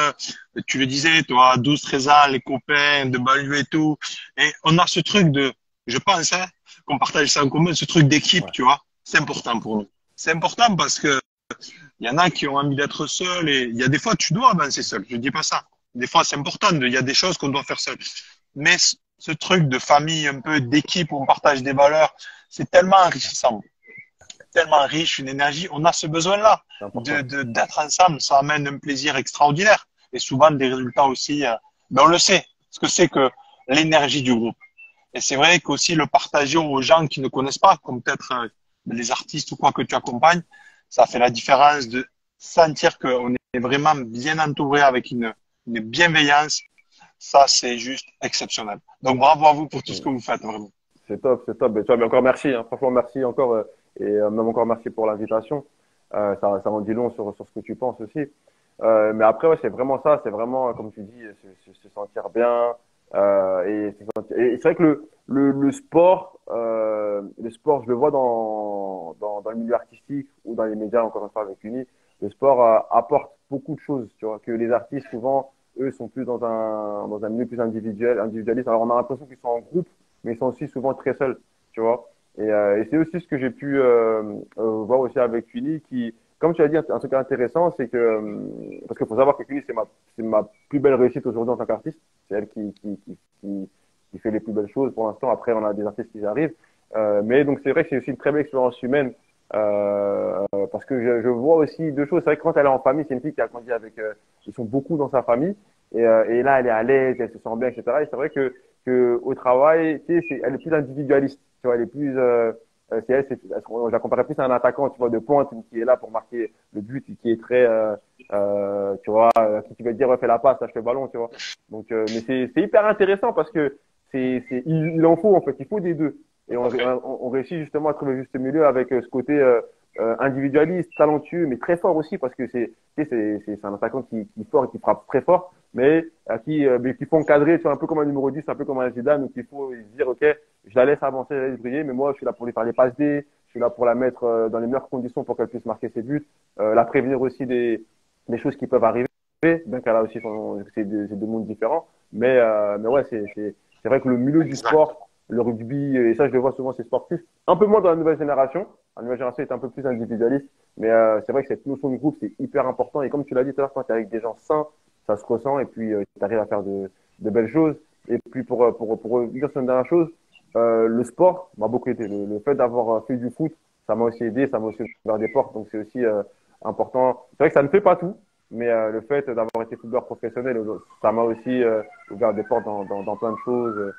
tu le disais, toi, 12, 13 ans, les copains de banlieue et tout. Et on a ce truc de, je pense, hein, qu'on partage ça en commun, ce truc d'équipe, Ouais, tu vois. C'est important pour nous. C'est important parce que il y en a qui ont envie d'être seuls et il y a des fois, tu dois avancer seul. Je dis pas ça. Des fois, c'est important. Il y a des choses qu'on doit faire seul. Mais ce truc de famille, un peu d'équipe où on partage des valeurs, c'est tellement enrichissant, tellement riche, une énergie. On a ce besoin-là c'est important. d'être ensemble. Ça amène un plaisir extraordinaire et souvent des résultats aussi. Ben on le sait, ce que c'est que l'énergie du groupe. Et c'est vrai qu'aussi le partager aux gens qui ne connaissent pas, comme peut-être les artistes ou quoi que tu accompagnes, ça fait la différence de sentir qu'on est vraiment bien entouré avec une bienveillance. Ça, c'est juste exceptionnel. Donc, bravo à vous pour tout ce que vous faites, vraiment. C'est top, c'est top. Mais tu vois, mais encore merci, hein. Franchement, merci encore, même encore merci pour l'invitation. Ça en dit long sur ce que tu penses aussi. Mais après, ouais, c'est vraiment ça, c'est vraiment, comme tu dis, se sentir bien. Et c'est vrai que le sport, je le vois dans le milieu artistique ou dans les médias, encore une fois avec Uni, le sport apporte beaucoup de choses, tu vois, que les artistes, souvent, eux, sont plus dans un milieu plus individualiste. Alors, on a l'impression qu'ils sont en groupe, mais ils sont aussi souvent très seuls, tu vois. Et c'est aussi ce que j'ai pu voir aussi avec Uni, qui, comme tu as dit, un truc intéressant, c'est que, parce qu'il faut savoir que Uni, c'est ma plus belle réussite aujourd'hui en tant qu'artiste. C'est elle qui fait les plus belles choses pour l'instant. Après, on a des artistes qui arrivent. Mais donc, c'est vrai que c'est aussi une très belle expérience humaine, parce que je vois aussi deux choses. C'est vrai que quand elle est en famille, c'est une fille qui a grandi avec, ils sont beaucoup dans sa famille. Et là, elle est à l'aise, elle se sent bien, etc. Et c'est vrai que au travail, tu sais, elle est plus individualiste. Tu vois, elle est plus, c'est elle, je la comparais plus à un attaquant, tu vois, de pointe qui est là pour marquer le but, qui est très, tu vois, qui va te dire, ouais, fais la passe, lâche le ballon, tu vois. Donc, mais c'est hyper intéressant parce que il en faut en fait, il faut des deux. Et on réussit justement à trouver le juste milieu avec ce côté individualiste, talentueux, mais très fort aussi parce que tu sais, c'est un attaquant qui est fort et qui frappe très fort, mais mais qu'il faut encadrer, tu vois, un peu comme un numéro 10, un peu comme un Zidane, où il faut se dire, ok, je la laisse avancer, je la laisse briller, mais moi, je suis là pour lui faire les passes D, je suis là pour la mettre dans les meilleures conditions pour qu'elle puisse marquer ses buts, la prévenir aussi des choses qui peuvent arriver, bien qu'elle a aussi c'est deux mondes différents, mais ouais, c'est vrai que le milieu du Exact. sport, le rugby, et ça, je le vois souvent, c'est sportif, un peu moins dans la nouvelle génération. La nouvelle génération est un peu plus individualiste, mais c'est vrai que cette notion de groupe, c'est hyper important. Et comme tu l'as dit tout à l'heure, quand tu es avec des gens sains, ça se ressent et puis tu arrives à faire de belles choses. Et puis pour dire sur une dernière chose, le sport m'a beaucoup aidé. Le fait d'avoir fait du foot, ça m'a aussi aidé, ça m'a aussi ouvert des portes. Donc c'est aussi important. C'est vrai que ça ne fait pas tout, mais le fait d'avoir été footballeur professionnel, ça m'a aussi ouvert des portes dans plein de choses.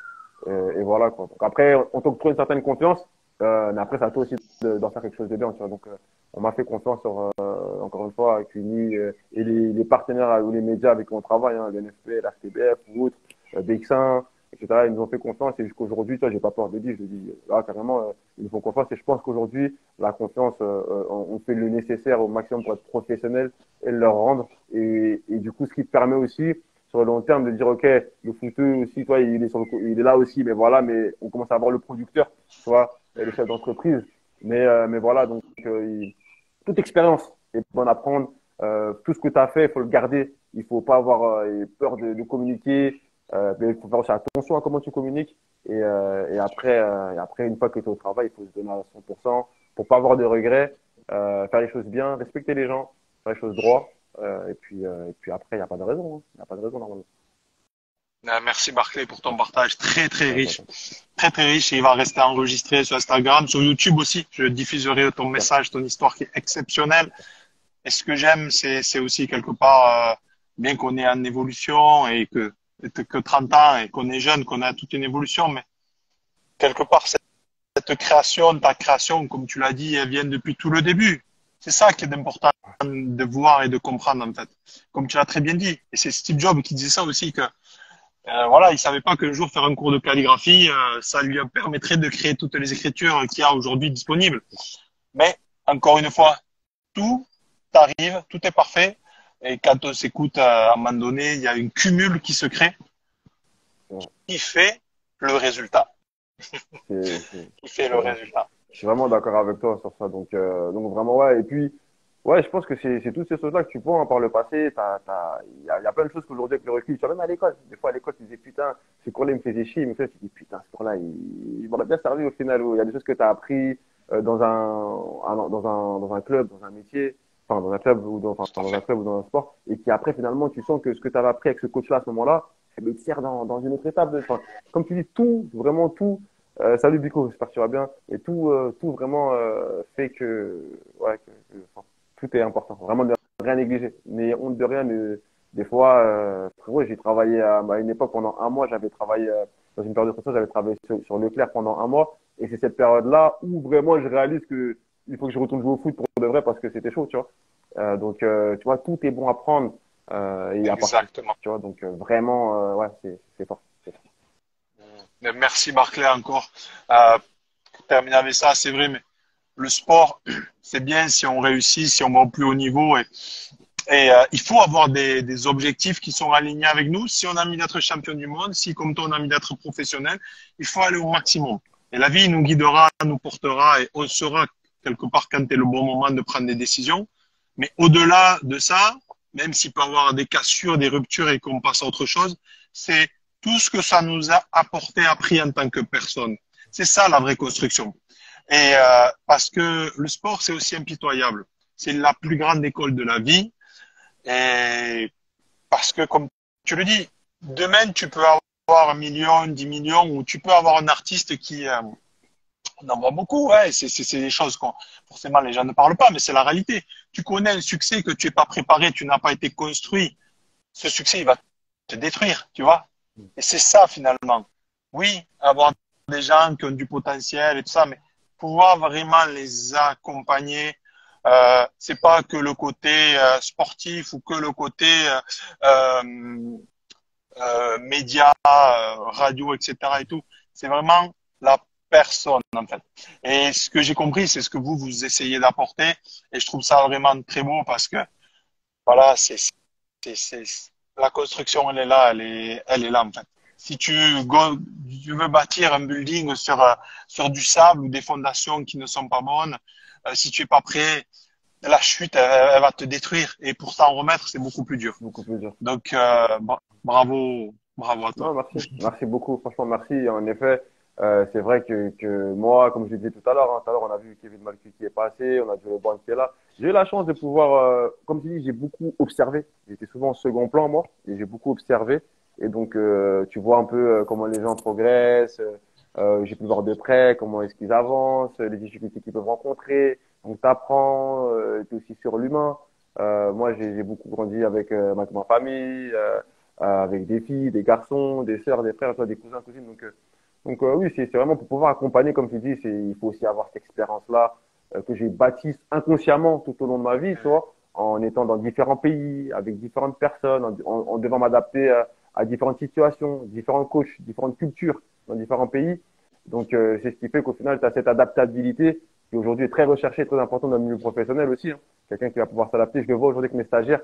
Et voilà quoi. Donc après, on t'octroie une certaine confiance, mais après, ça à toi aussi d'en faire quelque chose de bien. Tu vois. Donc on m'a fait confiance encore une fois avec Uni et les partenaires ou les médias avec qui on travaille, hein, le NFP, la RTBF ou autres, BX1, etc. Ils nous ont fait confiance et jusqu'aujourd'hui, toi, j'ai pas peur de le dire, je le dis là carrément, ils nous font confiance et je pense qu'aujourd'hui, la confiance, on fait le nécessaire au maximum pour être professionnel et le leur rendre et du coup, ce qui te permet aussi sur le long terme de dire ok, le footeux aussi, toi, il est là aussi, mais voilà, mais on commence à avoir le producteur, tu vois, et le chef d'entreprise, mais voilà, donc toute expérience est bonne à prendre. Tout ce que tu as fait, il faut le garder. Il faut pas avoir peur de communiquer. Mais il faut faire aussi attention à comment tu communiques. Et après, une fois que tu es au travail, il faut se donner à 100% pour pas avoir de regrets, faire les choses bien, respecter les gens, faire les choses droit. Et puis après, il n'y a pas de raison. Hein. Il n'y a pas de raison normalement. Merci Barclay pour ton partage très très riche, très très riche et il va rester enregistré sur Instagram, sur YouTube aussi. Je diffuserai ton message, ton histoire qui est exceptionnelle. Et ce que j'aime, c'est aussi quelque part, bien qu'on est en évolution et que 30 ans et qu'on est jeune, qu'on a toute une évolution, mais quelque part cette création, ta création, comme tu l'as dit, elle vient depuis tout le début. C'est ça qui est important de voir et de comprendre en fait. Comme tu l'as très bien dit. Et c'est Steve Jobs qui disait ça aussi que voilà, il savait pas qu'un jour faire un cours de calligraphie, ça lui permettrait de créer toutes les écritures qu'il y a aujourd'hui disponibles. Mais encore une fois, tout arrive, tout est parfait. Et quand on s'écoute à un moment donné, il y a une cumule qui se crée, qui fait le résultat. Qui fait le résultat. Je suis vraiment d'accord avec toi sur ça. Donc vraiment, ouais. Et puis, ouais, je pense que c'est toutes ces choses-là que tu vois hein, par le passé. Il y a plein de choses qu'aujourd'hui, avec le recul, tu vois, même à l'école. Des fois, à l'école, tu disais, putain, ce cours-là, il me faisait chier. Mais tu dis, putain, ce cours-là, il m'aurait bien servi au final. Il y a des choses que tu as appris dans un club, dans un métier, enfin, dans un club dans un club ou dans un sport. Et qui après, finalement, tu sens que ce que tu avais appris avec ce coach-là à ce moment-là, eh ben, il te sert dans une autre étape. Enfin, comme tu dis, tout, vraiment tout. Salut Bico, j'espère que tu vas bien. Et tout vraiment fait ouais, enfin, tout est important. Vraiment de rien négliger. Mais honte de rien, mais des fois, frérot, j'ai travaillé à une époque pendant un mois, j'avais travaillé dans une période de prestation, j'avais travaillé sur Leclerc pendant un mois. Et c'est cette période-là où vraiment je réalise que il faut que je retourne jouer au foot pour de vrai parce que c'était chaud, tu vois. Tu vois, tout est bon à prendre et à partir, Exactement. tu vois. Donc, vraiment, ouais, c'est fort. Mais merci Barclay encore. Pour terminer avec ça, c'est vrai, mais le sport, c'est bien si on réussit, si on va au plus haut niveau. Et il faut avoir des objectifs qui sont alignés avec nous. Si on a envie d'être champion du monde, si comme toi on a envie d'être professionnel, il faut aller au maximum. Et la vie nous guidera, nous portera et on saura quelque part quand est le bon moment de prendre des décisions. Mais au-delà de ça, même s'il peut y avoir des cassures, des ruptures et qu'on passe à autre chose, c'est tout ce que ça nous a apporté, appris en tant que personne. C'est ça la vraie construction. Et parce que le sport, c'est aussi impitoyable. C'est la plus grande école de la vie. Et parce que, comme tu le dis, demain, tu peux avoir 1 million, 10 millions, ou tu peux avoir un artiste qui, on en voit beaucoup, ouais, c'est des choses qu'on, forcément, les gens ne parlent pas, mais c'est la réalité. Tu connais un succès que tu n'es pas préparé, tu n'as pas été construit. Ce succès, il va te détruire, tu vois. Et c'est ça, finalement. Oui, avoir des gens qui ont du potentiel et tout ça, mais pouvoir vraiment les accompagner, c'est pas que le côté sportif ou que le côté médias, radio, etc. et tout. C'est vraiment la personne, en fait. Et ce que j'ai compris, c'est ce que vous essayez d'apporter. Et je trouve ça vraiment très beau parce que, voilà, c'est, la construction, elle est là, elle est là, en fait. Si tu veux bâtir un building sur du sable ou des fondations qui ne sont pas bonnes, si tu es pas prêt, la chute, elle va te détruire. Et pour s'en remettre, c'est beaucoup plus dur. Beaucoup plus dur. Donc, bravo à toi. Non, merci. Merci beaucoup. Franchement, merci. En effet, c'est vrai que moi, comme je l'ai dit tout à l'heure, tout à l'heure, on a vu Kevin Malcu qui est passé, on a vu LeBron qui est là. J'ai eu la chance de pouvoir, comme tu dis, j'ai beaucoup observé. J'étais souvent au second plan, moi, et j'ai beaucoup observé. Et donc, tu vois un peu comment les gens progressent. J'ai pu voir de près comment est-ce qu'ils avancent, les difficultés qu'ils peuvent rencontrer. Donc, t'apprends, t'es aussi sur l'humain. Moi, j'ai beaucoup grandi avec ma famille. Avec des filles, des garçons, des sœurs, des frères, des cousins, cousines. Oui, c'est vraiment pour pouvoir accompagner, comme tu dis, il faut aussi avoir cette expérience-là que j'ai bâtie inconsciemment tout au long de ma vie, tu vois, en étant dans différents pays, avec différentes personnes, en devant m'adapter à différentes situations, différents coachs, différentes cultures dans différents pays. Donc, c'est ce qui fait qu'au final, tu as cette adaptabilité qui aujourd'hui est très recherchée, très importante dans le milieu professionnel aussi. Hein. Quelqu'un qui va pouvoir s'adapter. Je le vois aujourd'hui avec mes stagiaires.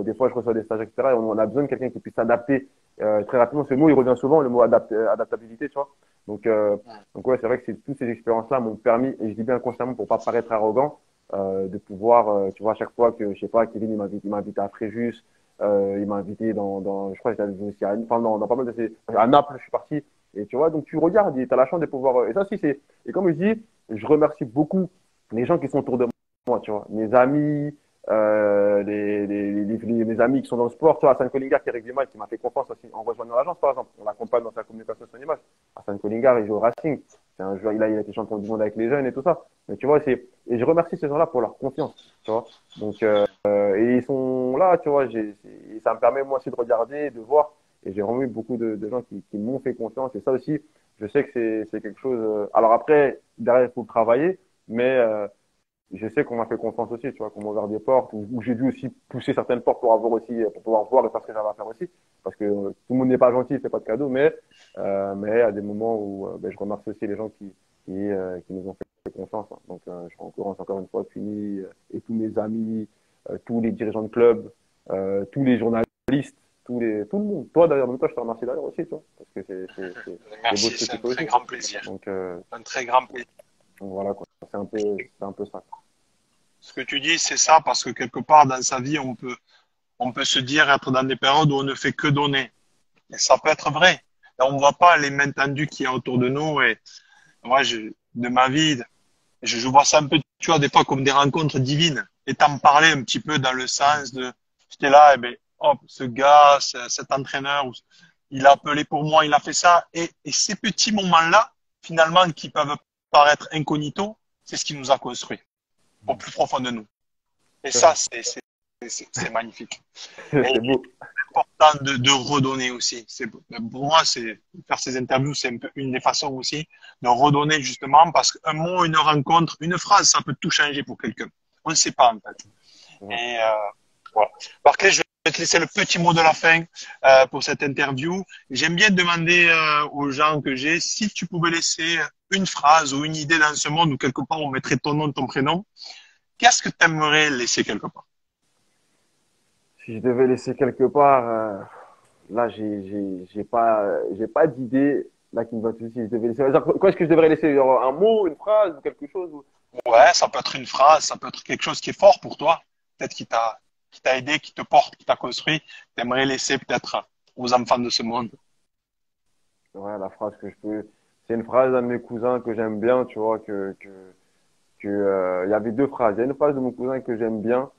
Des fois, je reçois des stagiaires, etc. Et on a besoin de quelqu'un qui puisse s'adapter très rapidement. Ce mot, il revient souvent, le mot adaptabilité, tu vois. Donc ouais, c'est vrai que toutes ces expériences-là m'ont permis, et je dis bien consciemment pour pas paraître arrogant, de pouvoir, tu vois, à chaque fois que, je sais pas, Kevin, il m'a invité à Fréjus, il m'a invité je crois que j'étais aussi dans pas mal de à Naples, je suis parti. Et tu vois, donc tu regardes, tu as la chance de pouvoir, et ça aussi, et comme je dis, je remercie beaucoup les gens qui sont autour de moi, tu vois, mes amis, mes amis qui sont dans le sport. Tu vois, Hassan Kollingar, qui est rugbyman, qui m'a fait confiance aussi en rejoignant l'agence, par exemple. On l'accompagne dans sa communication, son image. Hassan Kollingar, il joue au Racing. C'est un joueur, il a été champion du monde avec les jeunes et tout ça. Mais tu vois, et je remercie ces gens-là pour leur confiance, tu vois. Donc, et ils sont là, tu vois, ça me permet moi aussi de regarder, de voir. Et j'ai vraiment eu beaucoup de gens qui m'ont fait confiance. Et ça aussi, je sais que c'est quelque chose. Alors après, derrière, il faut travailler, mais je sais qu'on m'a fait confiance aussi, tu vois, qu'on m'a ouvert des portes, où j'ai dû aussi pousser certaines portes pour avoir aussi, pour pouvoir voir et faire ce que j'avais à faire aussi. Parce que tout le monde n'est pas gentil, il fait pas de cadeaux, mais à des moments où ben, je remercie aussi les gens qui nous ont fait confiance. Hein. Donc, je rencontre encore une fois Cuny et tous mes amis, tous les dirigeants de club, tous les journalistes, tout le monde. Toi, d'ailleurs, même toi, je te remercie d'ailleurs aussi, tu vois, parce que Merci, c'est un très grand plaisir. Donc, un très grand plaisir. Donc voilà, quoi. C'est un peu ça. Ce que tu dis, c'est ça, parce que quelque part dans sa vie, on peut se dire être dans des périodes où on ne fait que donner. Et ça peut être vrai. Et on ne voit pas les mains tendues qu'il y a autour de nous. Et moi, de ma vie, je vois ça un peu, tu vois, des fois comme des rencontres divines. Et t'en parlais un petit peu dans le sens de, j'étais là, et ben, hop, ce gars, cet entraîneur, il a appelé pour moi, il a fait ça. Et ces petits moments-là, finalement, qui peuvent paraître incognito, c'est ce qui nous a construit au plus profond de nous. Et ça, c'est magnifique. C'est beau. C'est important de redonner aussi. Pour moi, faire ces interviews, c'est un peu une des façons aussi de redonner justement parce qu'un mot, une rencontre, une phrase, ça peut tout changer pour quelqu'un. On ne sait pas en fait. Et voilà. Barclay, je vais te laisser le petit mot de la fin pour cette interview. J'aime bien demander aux gens que j'ai si tu pouvais laisser une phrase ou une idée dans ce monde où quelque part on mettrait ton nom, ton prénom. Qu'est-ce que tu aimerais laisser quelque part? Si je devais laisser quelque part, là, j'ai pas d'idée là qui me va tout de suite. Si je devais laisser, quoi est-ce que je devrais laisser? Genre, un mot, une phrase ou quelque chose ou... Ouais, ça peut être une phrase, ça peut être quelque chose qui est fort pour toi, peut-être qui t'a aidé, qui te porte, qui t'a construit. T'aimerais laisser peut-être aux enfants de ce monde. Ouais, la phrase que je peux, c'est une phrase d'un de mes cousins que j'aime bien, tu vois, il y avait deux phrases. Il y a une phrase de mon cousin que j'aime bien,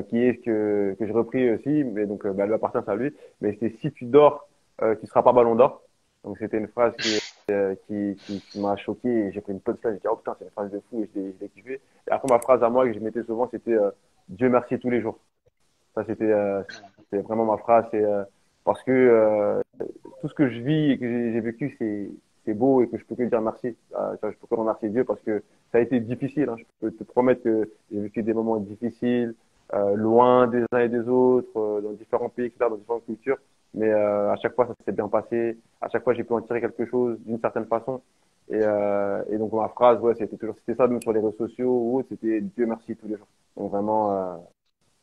qui est que j'ai repris aussi, mais donc, bah, elle lui appartient à lui. Mais c'est si tu dors, tu seras pas ballon d'or. Donc, c'était une phrase qui m'a choqué et j'ai pris une punchline. J'ai dit, oh putain, c'est une phrase de fou et je l'ai kiffé. Et après, ma phrase à moi que je mettais souvent, c'était, Dieu merci tous les jours. Ça, c'était vraiment ma phrase. Parce que, tout ce que je vis et que j'ai vécu, c'est beau et que je peux que dire merci. Je peux que remercier Dieu parce que ça a été difficile. Hein. Je peux te promettre que j'ai vécu des moments difficiles, loin des uns et des autres, dans différents pays, etc., dans différentes cultures. Mais à chaque fois, ça s'est bien passé. À chaque fois, j'ai pu en tirer quelque chose d'une certaine façon. Et donc ma phrase, ouais, c'était ça, même sur les réseaux sociaux ou autre, c'était Dieu merci tous les jours. Donc vraiment,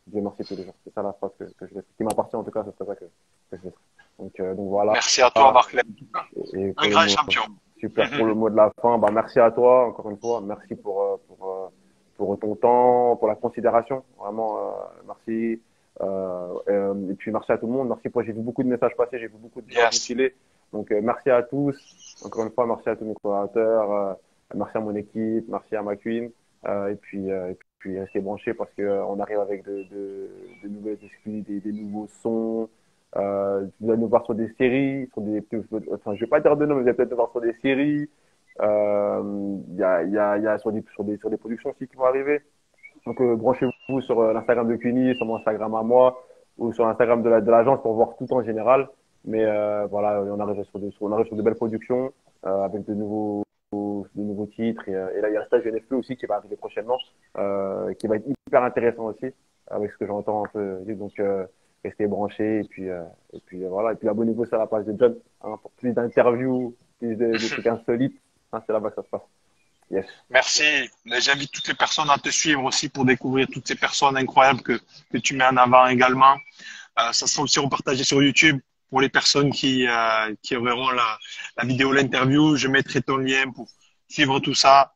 Dieu merci tous les jours. C'est ça la phrase que je laisse, qui m'appartient en tout cas, c'est ça que je laisse. Donc voilà. Merci à toi, Barclay. Un grand mot, champion. Super pour le mot de la fin. Bah, merci à toi, encore une fois. Merci pour ton temps, pour la considération. Vraiment, merci. Et puis merci à tout le monde. Merci pour, j'ai vu beaucoup de messages passer, j'ai vu beaucoup de gens filer. Donc, merci à tous. Encore une fois, merci à tous mes collaborateurs. Merci à mon équipe. Merci à ma queen. Et puis restez branchés parce que on arrive avec de nouvelles excuses, des nouveaux sons. Vous allez nous voir sur des séries, enfin, je vais pas dire de nom, mais vous allez peut-être nous voir sur des séries. Il y a sur des productions aussi qui vont arriver. Donc, branchez-vous sur l'Instagram de Cuny, sur mon Instagram à moi, ou sur l'Instagram de l'agence pour voir tout en général. Mais voilà, on arrive sur de belles productions avec de nouveaux titres. Et là, il y a un stage NFP aussi qui va arriver prochainement, qui va être hyper intéressant aussi, avec ce que j'entends un peu. Donc, restez branchés. Et puis voilà. Et puis, abonnez-vous sur la page de John hein, pour plus d'interviews, plus de trucs insolites. Hein, c'est là-bas que ça se passe. Yes. Merci. J'invite toutes les personnes à te suivre aussi pour découvrir toutes ces personnes incroyables que tu mets en avant également. Ça sera aussi repartagé sur YouTube pour les personnes qui verront la vidéo, l'interview. Je mettrai ton lien pour suivre tout ça.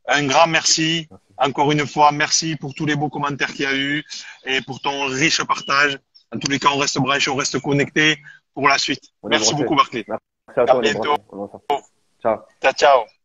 Un grand merci. Encore une fois, merci pour tous les beaux commentaires qu'il y a eu et pour ton riche partage. En tous les cas, on reste branché, on reste connecté pour la suite. Merci beaucoup, Barclay. Merci à toi. À bientôt. Ciao. Ciao, ciao.